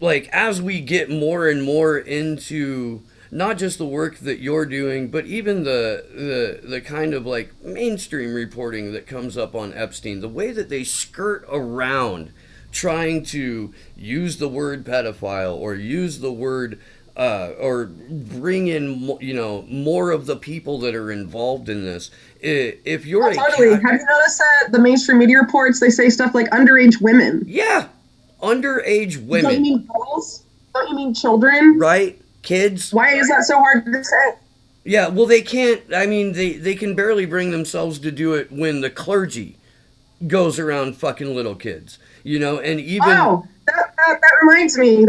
S1: like, as we get more and more into not just the work that you're doing, but even the kind of like mainstream reporting that comes up on Epstein, the way that they skirt around trying to use the word pedophile or use the word or bring in more of the people that are involved in this. If you're
S2: totally. Have you noticed that the mainstream media reports, they say stuff like underage women?
S1: Yeah. Underage women.
S2: Don't you mean girls? Don't you mean children?
S1: Right. Kids.
S2: Why is that so hard to say?
S1: Yeah, well, they can't. I mean, they can barely bring themselves to do it when the clergy goes around fucking little kids, and even.
S2: Oh, that reminds me.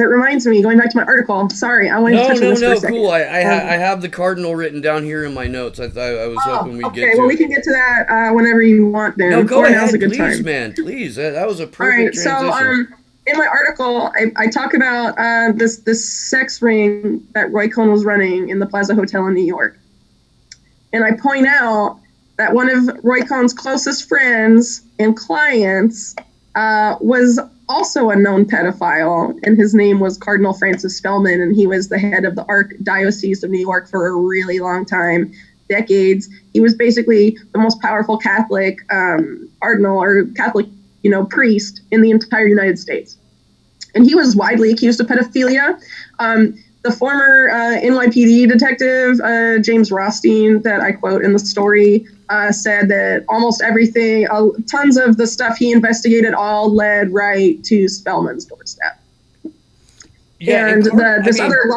S2: Going back to my article. Sorry, I wanted to touch on this for a second.
S1: Cool. I have the Cardinal written down here in my notes. I was hoping we'd get to it.
S2: Okay, well, we can get to that whenever you want, then.
S1: No, go ahead,
S2: a good
S1: please,
S2: time.
S1: Man. Please, that was a perfect transition.
S2: All right, so in my article, I talk about this sex ring that Roy Cohn was running in the Plaza Hotel in New York. And I point out that one of Roy Cohn's closest friends and clients was also a known pedophile, and his name was Cardinal Francis Spellman, and he was the head of the Archdiocese of New York for a really long time, decades. He was basically the most powerful Catholic cardinal or Catholic priest in the entire United States. And he was widely accused of pedophilia. The former NYPD detective, James Rothstein, that I quote in the story, said that almost everything, tons of the stuff he investigated all led right to Spellman's doorstep. Yeah, and this other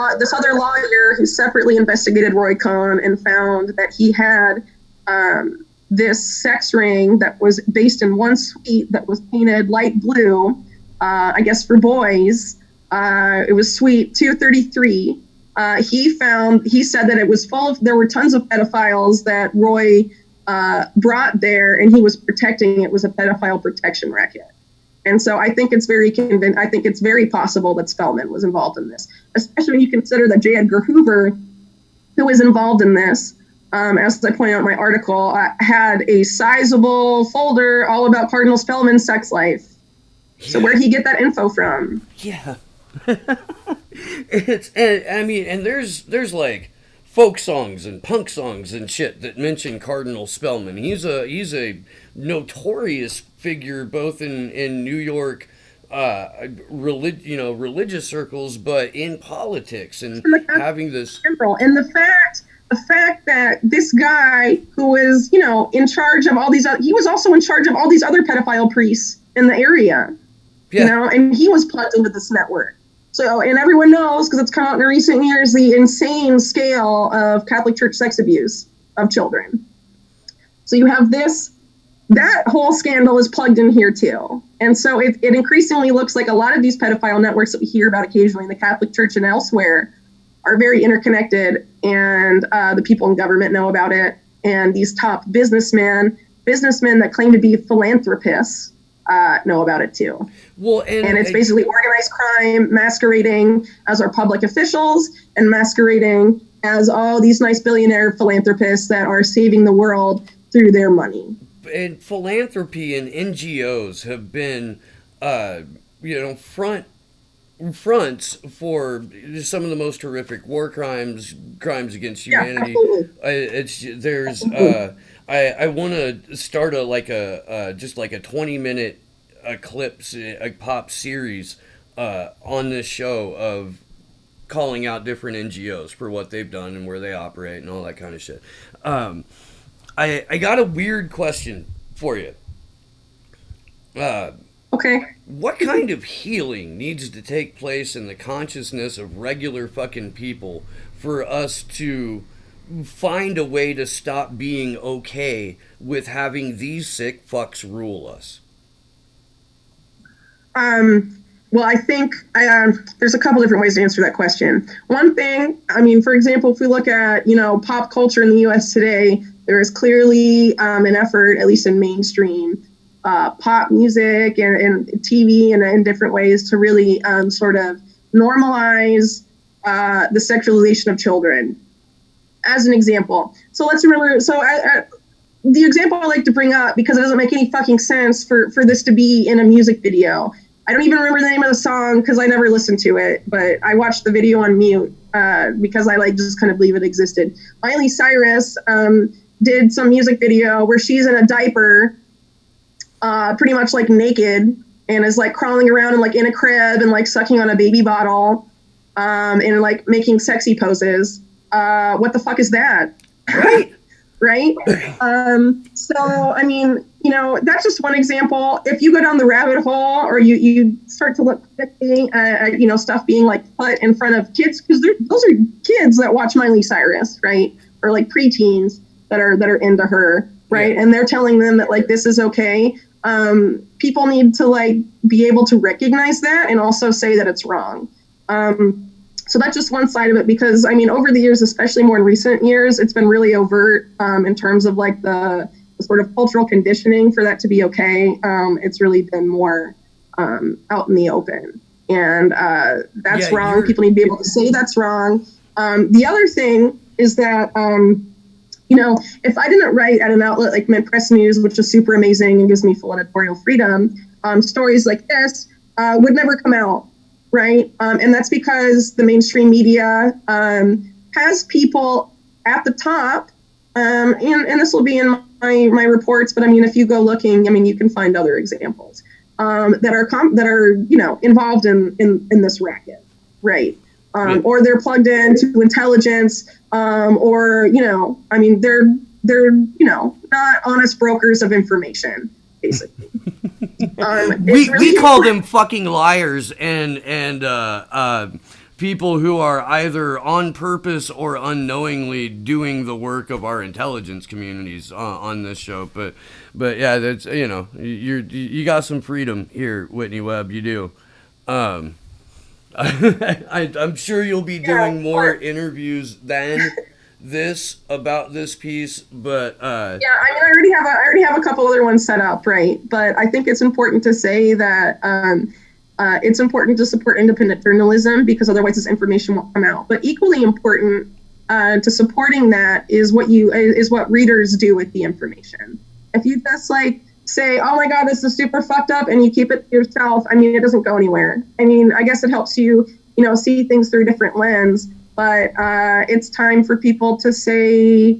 S2: lawyer who separately investigated Roy Cohn and found that he had this sex ring that was based in one suite that was painted light blue, I guess for boys. It was suite 233. He said that it was there were tons of pedophiles that Roy brought there, and he was protecting. It was a pedophile protection racket. And so I think it's very possible that Spellman was involved in this, especially when you consider that J. Edgar Hoover, who was involved in this, as I pointed out in my article, had a sizable folder all about Cardinal Spellman's sex life. Yeah. So where'd he get that info from?
S1: Yeah. And there's like folk songs and punk songs and shit that mention Cardinal Spellman. He's a notorious figure both in New York religious circles, but in politics and having this
S2: and the fact that this guy who is in charge of all these he was also in charge of all these other pedophile priests in the area. Yeah. And he was plugged into this network. So, and everyone knows, because it's come out in recent years, the insane scale of Catholic Church sex abuse of children. So you have that whole scandal is plugged in here too. And so it increasingly looks like a lot of these pedophile networks that we hear about occasionally in the Catholic Church and elsewhere are very interconnected, and the people in government know about it. And these top businessmen that claim to be philanthropists, know about it too.
S1: Well,
S2: and it's basically organized crime masquerading as our public officials and masquerading as all these nice billionaire philanthropists that are saving the world through their money.
S1: And philanthropy and NGOs have been, fronts for some of the most horrific war crimes against humanity.
S2: Yeah,
S1: I want to start a 20-minute clips, a pop series on this show of calling out different NGOs for what they've done and where they operate and all that kind of shit. I got a weird question for you.
S2: Okay.
S1: What kind of healing needs to take place in the consciousness of regular fucking people for us to find a way to stop being okay with having these sick fucks rule us?
S2: Well, I think there's a couple different ways to answer that question. One thing, for example, if we look at, pop culture in the U.S. today, there is clearly an effort, at least in mainstream pop music and TV and in different ways, to really sort of normalize the sexualization of children. As an example. So let's remember, the example I like to bring up, because it doesn't make any fucking sense for this to be in a music video. I don't even remember the name of the song because I never listened to it, but I watched the video on mute because I just kind of believe it existed. Miley Cyrus did some music video where she's in a diaper, pretty much naked, and is crawling around and in a crib and sucking on a baby bottle, and making sexy poses. What the fuck is that?
S1: Right.
S2: Right. So, that's just one example. If you go down the rabbit hole, or you start to look at stuff being put in front of kids, because those are kids that watch Miley Cyrus, right? Or preteens that are into her, right? Yeah. And they're telling them that this is okay. People need to be able to recognize that and also say that it's wrong. So that's just one side of it, because over the years, especially more in recent years, it's been really overt in terms of the sort of cultural conditioning for that to be okay. It's really been more out in the open, and that's wrong. People need to be able to say that's wrong. The other thing is that if I didn't write at an outlet like MintPress News, which is super amazing and gives me full editorial freedom, stories like this would never come out. Right. And that's because the mainstream media has people at the top. And this will be in my reports. But if you go looking, you can find other examples that are involved in this racket. Right. Or they're plugged into intelligence, or they're not honest brokers of information, basically.
S1: We call them fucking liars and people who are either on purpose or unknowingly doing the work of our intelligence communities on this show. But yeah, that's you got some freedom here, Whitney Webb. You do. I'm sure you'll be doing more interviews then about this piece, but
S2: yeah, I mean, I already have a couple other ones set up, right? But I think it's important to say that it's important to support independent journalism, because otherwise this information won't come out. But equally important to supporting that is what readers do with the information. If you just like say, oh my God, this is super fucked up, and you keep it to yourself, I mean, it doesn't go anywhere. I mean, I guess it helps you, see things through a different lens, but it's time for people to say,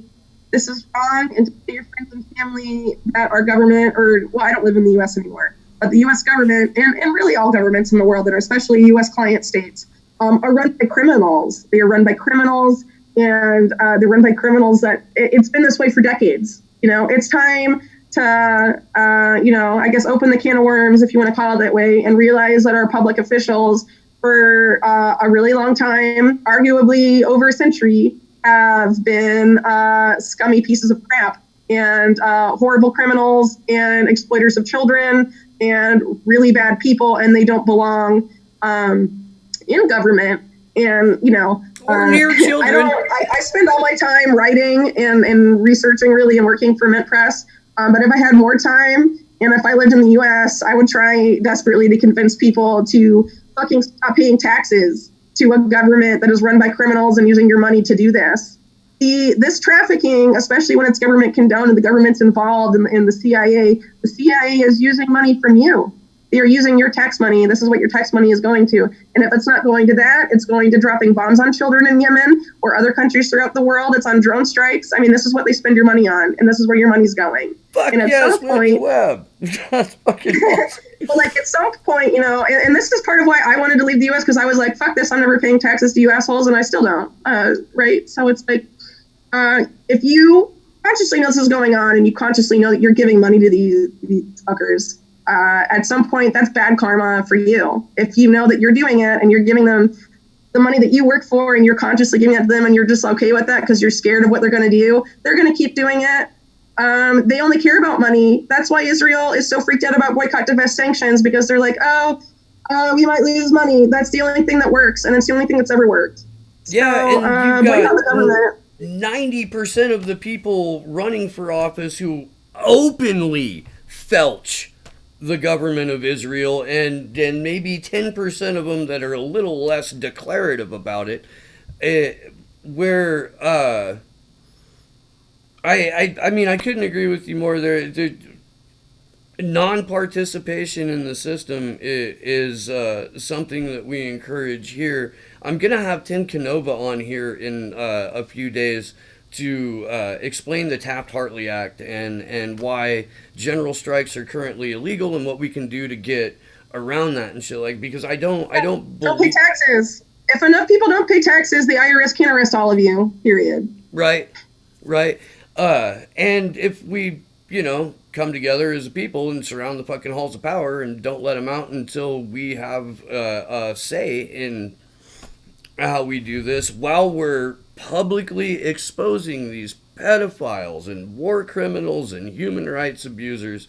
S2: this is wrong, and to tell your friends and family that our government, I don't live in the U.S. anymore, but the U.S. government, and really all governments in the world that are especially U.S. client states, are run by criminals. They are run by criminals, and they're run by criminals that it's been this way for decades. It's time to, I guess, open the can of worms, if you want to call it that way, and realize that our public officials for a really long time, arguably over a century, have been scummy pieces of crap and horrible criminals and exploiters of children and really bad people, and they don't belong in government. And,
S1: or near children.
S2: I spend all my time writing and researching, really, and working for MintPress. But if I had more time, and if I lived in the U.S., I would try desperately to convince people to fucking stop paying taxes to a government that is run by criminals and using your money to do this. This trafficking, especially when it's government condoned and the government's involved in the CIA is using money from you. They are using your tax money. This is what your tax money is going to. And if it's not going to that, it's going to dropping bombs on children in Yemen or other countries throughout the world. It's on drone strikes. I mean, this is what they spend your money on, and this is where your money's going.
S1: Fuck
S2: and at
S1: yes,
S2: some point,
S1: Webb. That's fucking awesome.
S2: Well, like at some point, and this is part of why I wanted to leave the U.S., because I was like, fuck this, I'm never paying taxes to you assholes, and I still don't. Right? So it's like, if you consciously know this is going on, and you consciously know that you're giving money to these fuckers, at some point, that's bad karma for you. If you know that you're doing it and you're giving them the money that you work for and you're consciously giving it to them and you're just okay with that because you're scared of what they're going to do, they're going to keep doing it. They only care about money. That's why Israel is so freaked out about boycott, divest, sanctions, because they're like, we might lose money. That's the only thing that works, and it's the only thing that's ever worked.
S1: Yeah,
S2: so,
S1: and you've got
S2: the government.
S1: 90% of the people running for office who openly felch the government of Israel, and maybe 10% of them that are a little less declarative about it, where I mean, I couldn't agree with you more. There non-participation in the system is something that we encourage here. I'm gonna have Tim Canova on here in a few days to explain the Taft-Hartley Act and why general strikes are currently illegal and what we can do to get around that and shit. Because I don't
S2: pay taxes. If enough people don't pay taxes, the IRS can't arrest all of you. Period.
S1: Right. And if we come together as a people and surround the fucking halls of power and don't let them out until we have a say in how we do this, while we're publicly exposing these pedophiles and war criminals and human rights abusers,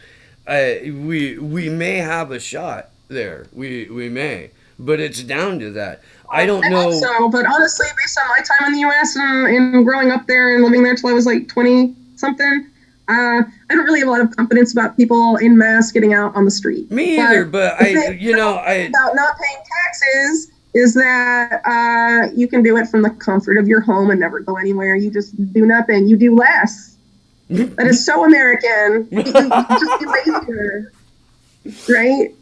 S1: we may have a shot there. We may, but it's down to that. I don't know.
S2: I hope so, but honestly, based on my time in the U.S. and growing up there and living there till I was like 20 something, I don't really have a lot of confidence about people in mass getting out on the street.
S1: Me either, but
S2: about not paying taxes is that you can do it from the comfort of your home and never go anywhere. You just do nothing. You do less. That is so American. You just be lazier, right?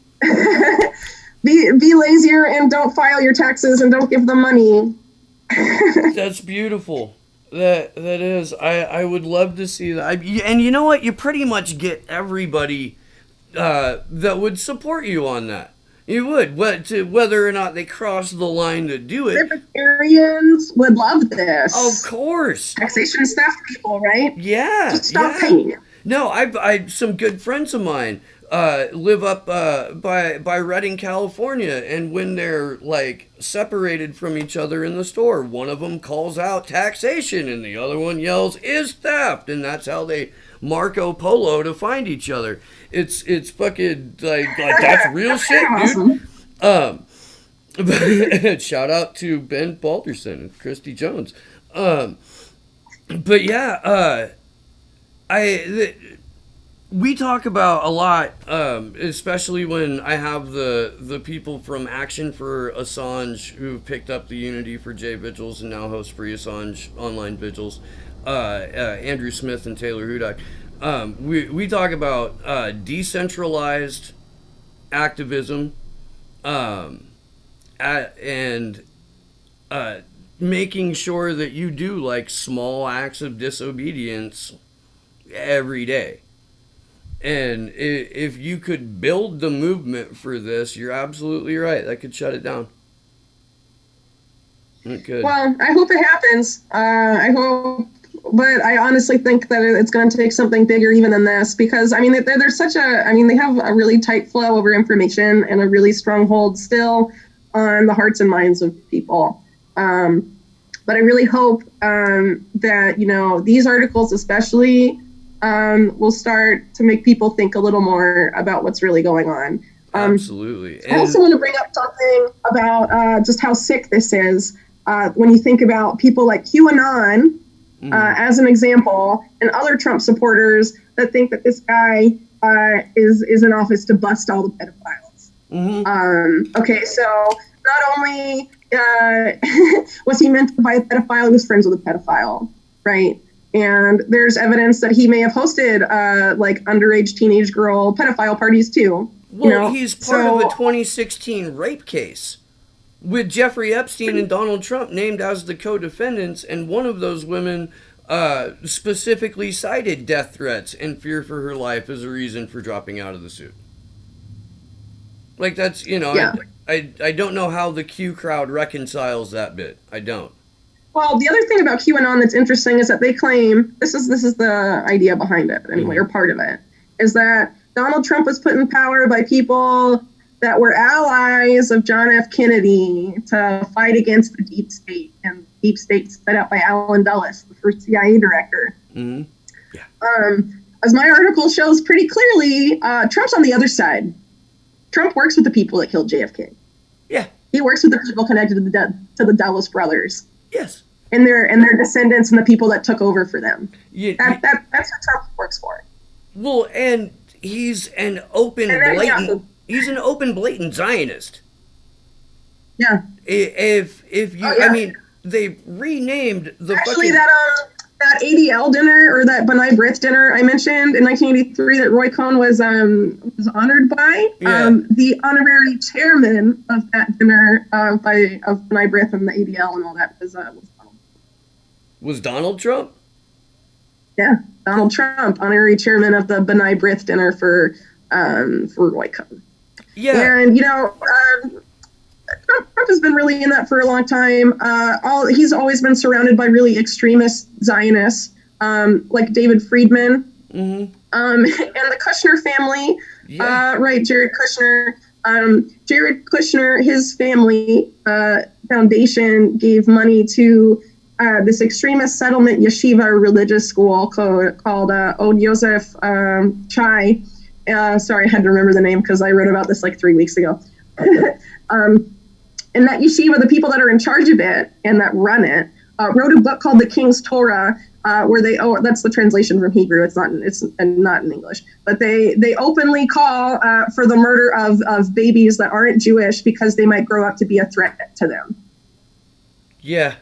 S2: Be lazier and don't file your taxes and don't give them money.
S1: That's beautiful. That is. I would love to see that. And you know what? You pretty much get everybody that would support you on that. You would, whether or not they cross the line to do it.
S2: Libertarians would love this.
S1: Of course.
S2: Taxation is theft, people, right?
S1: Yeah.
S2: Just stop paying it.
S1: No, I some good friends of mine live up by Redding, California, and when they're like separated from each other in the store, one of them calls out taxation and the other one yells is theft, and that's how they Marco Polo to find each other. It's fucking like that's real shit, dude. Awesome. Shout out to Ben Balderson and Christy Jones. But yeah, we talk about a lot, especially when I have the people from Action for Assange who picked up the Unity for J vigils and now host Free Assange online vigils, Andrew Smith and Taylor Hudak. We talk about decentralized activism, and making sure that you do like small acts of disobedience every day. And if you could build the movement for this, you're absolutely right. That could shut it down. It could.
S2: Well, I hope it happens. I hope, but I honestly think that it's going to take something bigger even than this, because I mean, there's such a, I mean, they have a really tight flow over information and a really strong hold still on the hearts and minds of people. But I really hope that, you know, these articles especially will start to make people think a little more about what's really going on.
S1: Absolutely.
S2: I also want to bring up something about just how sick this is. When you think about people like QAnon, as an example, and other Trump supporters that think that this guy is in office to bust all the pedophiles. Okay, so not only was he meant by a pedophile, he was friends with a pedophile, right? And there's evidence that he may have hosted like underage teenage girl pedophile parties too.
S1: Well,
S2: you know?
S1: he's part of a 2016 rape case with Jeffrey Epstein and Donald Trump named as the co-defendants, and one of those women specifically cited death threats and fear for her life as a reason for dropping out of the suit. Like, that's, you know,
S2: yeah.
S1: I don't know how the Q crowd reconciles that bit. I don't.
S2: Well, the other thing about QAnon that's interesting is that they claim, this is the idea behind it anyway, or part of it, is that Donald Trump was put in power by people that were allies of John F. Kennedy to fight against the deep state, and the deep state set up by Allen Dulles, the first CIA director.
S1: Yeah.
S2: As my article shows pretty clearly, Trump's on the other side. Trump works with the people that killed JFK.
S1: Yeah.
S2: He works with the people connected to the Dulles brothers.
S1: Yes.
S2: And their descendants and the people that took over for them.
S1: Yeah,
S2: that's what Trump works for.
S1: Well, and he's an open, he's an open, blatant Zionist.
S2: Yeah.
S1: If you,
S2: oh, yeah.
S1: I mean, they renamed the
S2: actually that ADL dinner, or that B'nai B'rith dinner I mentioned in 1983 that Roy Cohn was honored by.
S1: Yeah.
S2: The honorary chairman of that dinner of B'nai B'rith and the ADL and all that was Donald.
S1: Was Donald Trump?
S2: Yeah, Donald Trump, honorary chairman of the B'nai B'rith dinner for Roy Cohn.
S1: Yeah.
S2: And, you know, Trump has been really in that for a long time. He's always been surrounded by really extremist Zionists, like David Friedman, and the Kushner family. Yeah. Right, Jared Kushner. Jared Kushner, his family foundation gave money to this extremist settlement yeshiva religious school called Od Yosef Chai. Sorry, I had to remember the name because I wrote about this like 3 weeks ago. And that yeshiva, the people that are in charge of it and that run it, wrote a book called The King's Torah, where they, that's the translation from Hebrew. It's not in English, but they openly call for the murder of babies that aren't Jewish because they might grow up to be a threat to them.
S1: Yeah.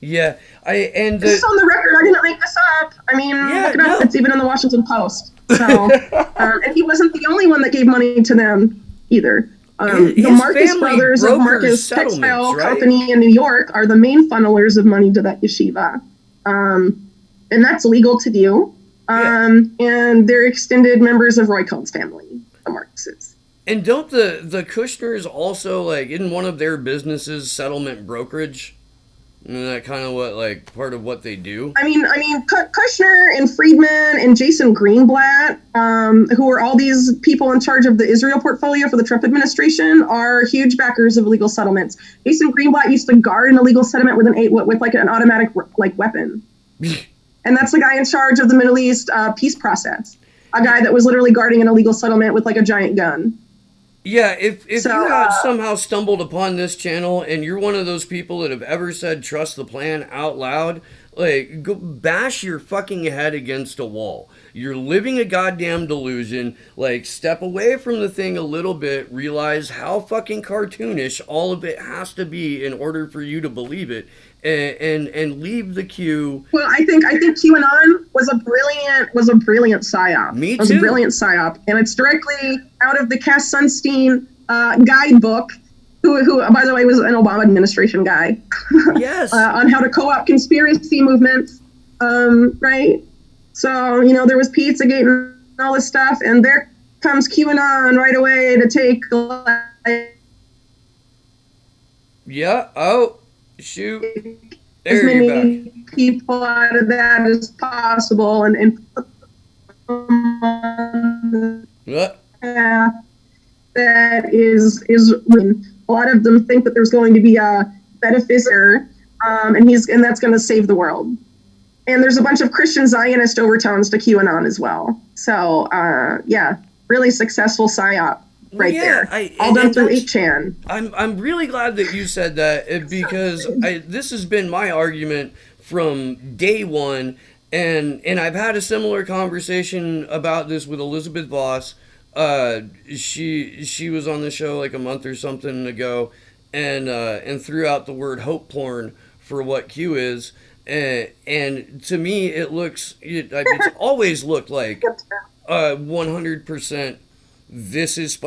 S1: Yeah.
S2: This is on the record. I didn't make this up. I mean, look it up. It's even in the Washington Post. So, and he wasn't the only one that gave money to them either. The Marcus brothers of Marcus Textile Company in New York are the main funnelers of money to that yeshiva. And that's legal to do. And they're extended members of Roy Cohn's family, the Marcuses.
S1: And don't the Kushners also, like, in one of their businesses, settlement brokerage? Isn't that kind of what, like, part of what they do? I mean,
S2: Kushner and Friedman and Jason Greenblatt, who are all these people in charge of the Israel portfolio for the Trump administration, are huge backers of illegal settlements. Jason Greenblatt used to guard an illegal settlement with an automatic weapon, and that's the guy in charge of the Middle East peace process. A guy that was literally guarding an illegal settlement with like a giant gun.
S1: Yeah, if you had somehow stumbled upon this channel and you're one of those people that have ever said trust the plan out loud, Like, go bash your fucking head against a wall. You're living a goddamn delusion. Like, step away from the thing a little bit. Realize how fucking cartoonish all of it has to be in order for you to believe it. And leave the queue.
S2: Well, I think QAnon was a brilliant psyop.
S1: Me too.
S2: It was a brilliant psyop, and it's directly out of the Cass Sunstein guidebook, who by the way was an Obama administration guy.
S1: Yes.
S2: On how to co-opt conspiracy movements, right? So there was Pizzagate and all this stuff, and there comes QAnon right away to take.
S1: Yeah. Oh. Shoot.
S2: As many people out of that as possible, and
S1: what?
S2: That is a lot of them think that there's going to be a metaphysic, and that's going to save the world. And there's a bunch of Christian Zionist overtones to QAnon as well. So really successful psyop. Right there, all done through 8chan.
S1: I'm really glad that you said that, because this has been my argument from day one, and I've had a similar conversation about this with Elizabeth Voss. She was on the show like a month or something ago, and threw out the word hope porn for what Q is, and to me it's always looked like 100%. This is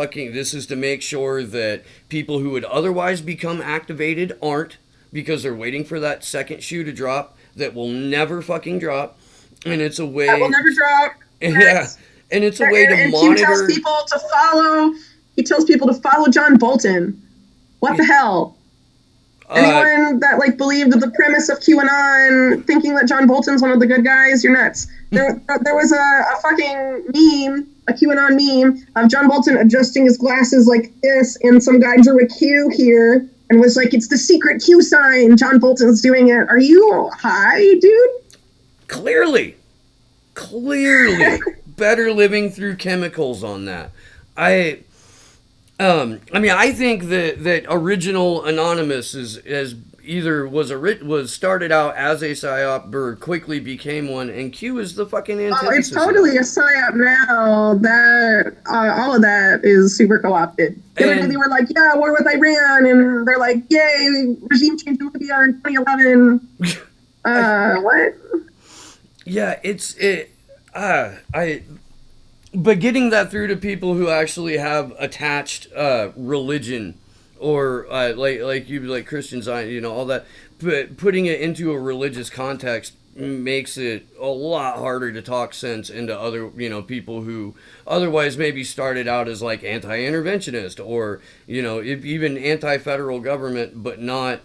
S1: to make sure that people who would otherwise become activated aren't, because they're waiting for that second shoe to drop that will never fucking drop. And it's a way.
S2: That will never drop.
S1: Yeah. And it's a way to monitor.
S2: He tells people to follow John Bolton. What the hell? Anyone that believed the premise of QAnon, thinking that John Bolton's one of the good guys, you're nuts. There was a fucking meme, a QAnon meme of John Bolton adjusting his glasses like this, and some guy drew a Q here and was like, "It's the secret Q sign. John Bolton's doing it. Are you high, dude?"
S1: Clearly, better living through chemicals on that. I think that original Anonymous was started out as a psyop, or quickly became one, and Q is the fucking antithesis.
S2: Oh, it's totally a psyop now. That all of that is super co-opted. They were like, "Yeah, war with Iran," and they're like, "Yay, regime change in Libya in 2011." What?
S1: Yeah, but getting that through to people who actually have attached religion, or like Christian Zion, all that, but putting it into a religious context makes it a lot harder to talk sense into other people who otherwise maybe started out as like anti-interventionist, or even anti-federal government, but not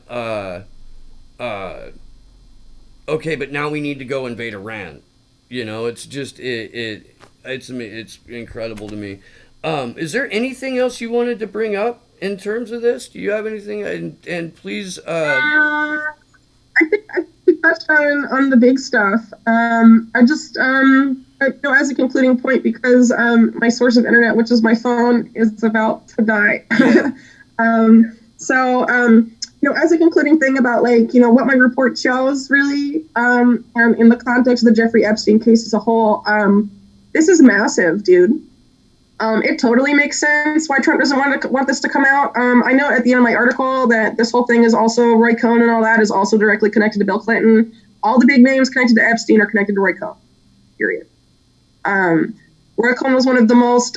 S1: okay, but now we need to go invade Iran. It's just it's incredible to me. Is there anything else you wanted to bring up in terms of this? Do you have anything? And please.
S2: I think we touched on the big stuff. I just as a concluding point, because my source of internet, which is my phone, is about to die. As a concluding thing about what my report shows really, and in the context of the Jeffrey Epstein case as a whole, this is massive, dude. It totally makes sense why Trump doesn't want this to come out. I know at the end of my article that this whole thing is also Roy Cohn, and all that is also directly connected to Bill Clinton. All the big names connected to Epstein are connected to Roy Cohn, period. Roy Cohn was one of the most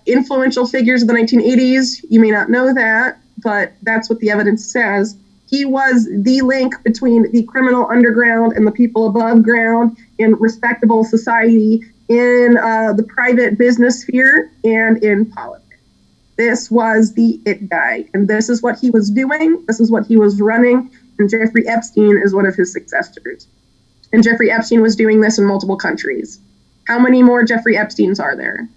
S2: influential figures of the 1980s. You may not know that, but that's what the evidence says. He was the link between the criminal underground and the people above ground in respectable society, in the private business sphere, and in politics. This was the it guy, and this is what he was doing. This is what he was running, and Jeffrey Epstein is one of his successors. And Jeffrey Epstein was doing this in multiple countries. How many more Jeffrey Epsteins are there?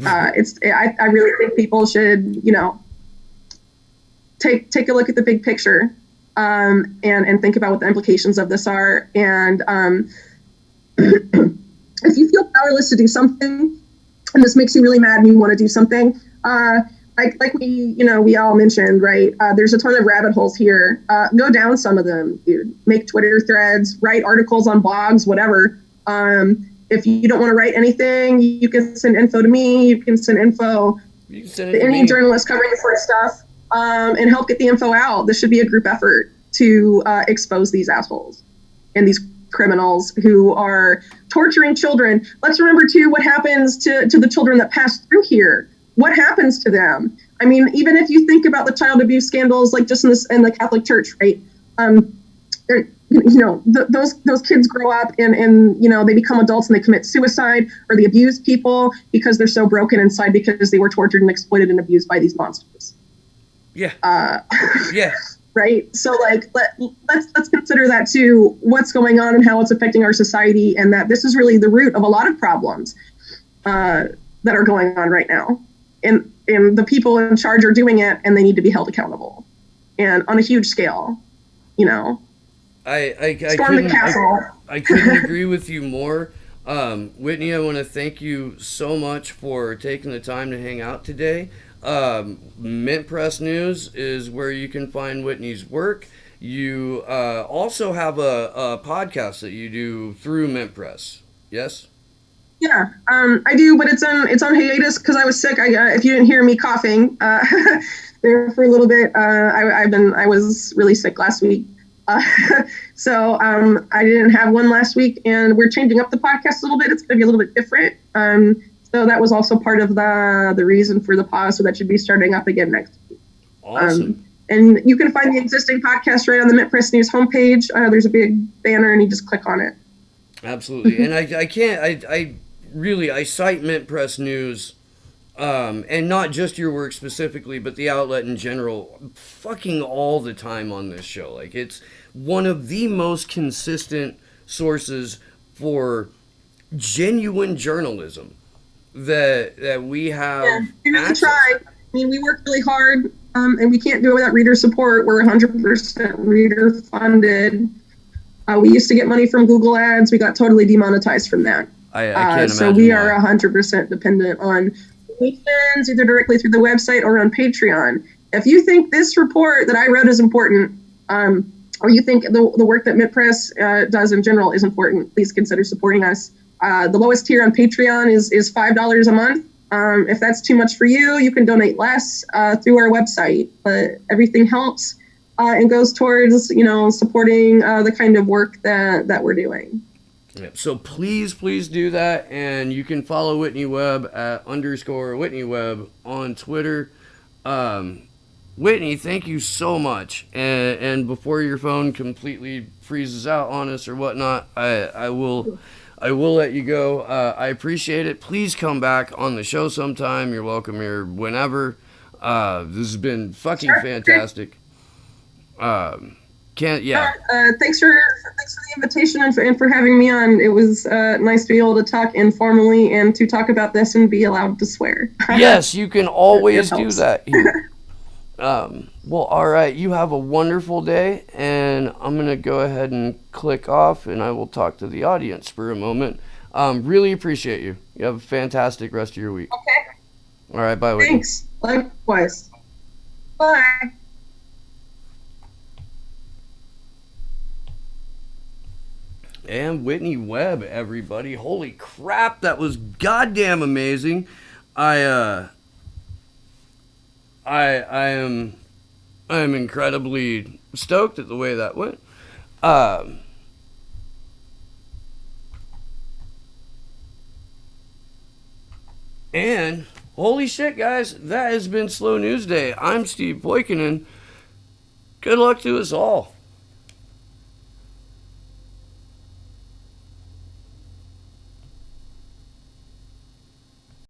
S2: I really think people should, take a look at the big picture, and think about what the implications of this are. And if you feel powerless to do something, and this makes you really mad and you want to do something, I like we all mentioned, right? There's a ton of rabbit holes here. Go down some of them, dude. Make Twitter threads, write articles on blogs, whatever. If you don't want to write anything, you can send info to me. You can send info to any journalist covering the sort of stuff, and help get the info out. This should be a group effort to expose these assholes and these criminals who are torturing children. Let's remember, too, what happens to the children that pass through here. What happens to them? I mean, even if you think about the child abuse scandals, like just in the Catholic Church, right? Those kids grow up and they become adults and they commit suicide, or they abuse people because they're so broken inside because they were tortured and exploited and abused by these monsters.
S1: Yeah.
S2: Yeah. Right. So let's consider that too, what's going on and how it's affecting our society, and that this is really the root of a lot of problems that are going on right now. And the people in charge are doing it, and they need to be held accountable, and on a huge scale.
S1: I
S2: storm the castle.
S1: I couldn't agree with you more. Whitney, I want to thank you so much for taking the time to hang out today. MintPress News is where you can find Whitney's work. You also have a podcast that you do through MintPress. Yes?
S2: Yeah, I do, but it's on hiatus because I was sick. If you didn't hear me coughing there for a little bit, I was really sick last week. So I didn't have one last week, and we're changing up the podcast a little bit. It's going to be a little bit different. So that was also part of the reason for the pause. So that should be starting up again next week.
S1: Awesome.
S2: And you can find the existing podcast right on the MintPress News homepage. There's a big banner, and you just click on it.
S1: Absolutely. And I cite MintPress News, and not just your work specifically, but the outlet in general, fucking all the time on this show. Like, it's one of the most consistent sources for genuine journalism that we have. Yeah,
S2: we really try. I mean, we work really hard, and we can't do it without reader support. We're 100% reader funded. We used to get money from Google Ads. We got totally demonetized from that.
S1: I can't imagine.
S2: So we are 100% dependent on donations, either directly through the website or on Patreon. If you think this report that I wrote is important, or you think the work that MintPress does in general is important, please consider supporting us. The lowest tier on Patreon is $5 a month. If that's too much for you, you can donate less through our website. But everything helps and goes towards supporting the kind of work that we're doing.
S1: Yeah, so please do that, and you can follow Whitney Webb at _Whitney Webb on Twitter. Whitney, thank you so much. And before your phone completely freezes out on us or whatnot, I will let you go. I appreciate it. Please come back on the show sometime. You're welcome here whenever. This has been fucking fantastic.
S2: Thanks for the invitation and for having me on. It was nice to be able to talk informally and to talk about this and be allowed to swear.
S1: Yes, you can always do that here. Well, all right. You have a wonderful day, and I'm going to go ahead and click off, and I will talk to the audience for a moment. Really appreciate you. You have a fantastic rest of your week.
S2: Okay.
S1: All right. Bye, Whitney.
S2: Thanks. Likewise. Bye.
S1: And Whitney Webb, everybody. Holy crap, that was goddamn amazing. I am incredibly stoked at the way that went. And holy shit, guys, that has been Slow News Day. I'm Steve Poikinen. Good luck to us all.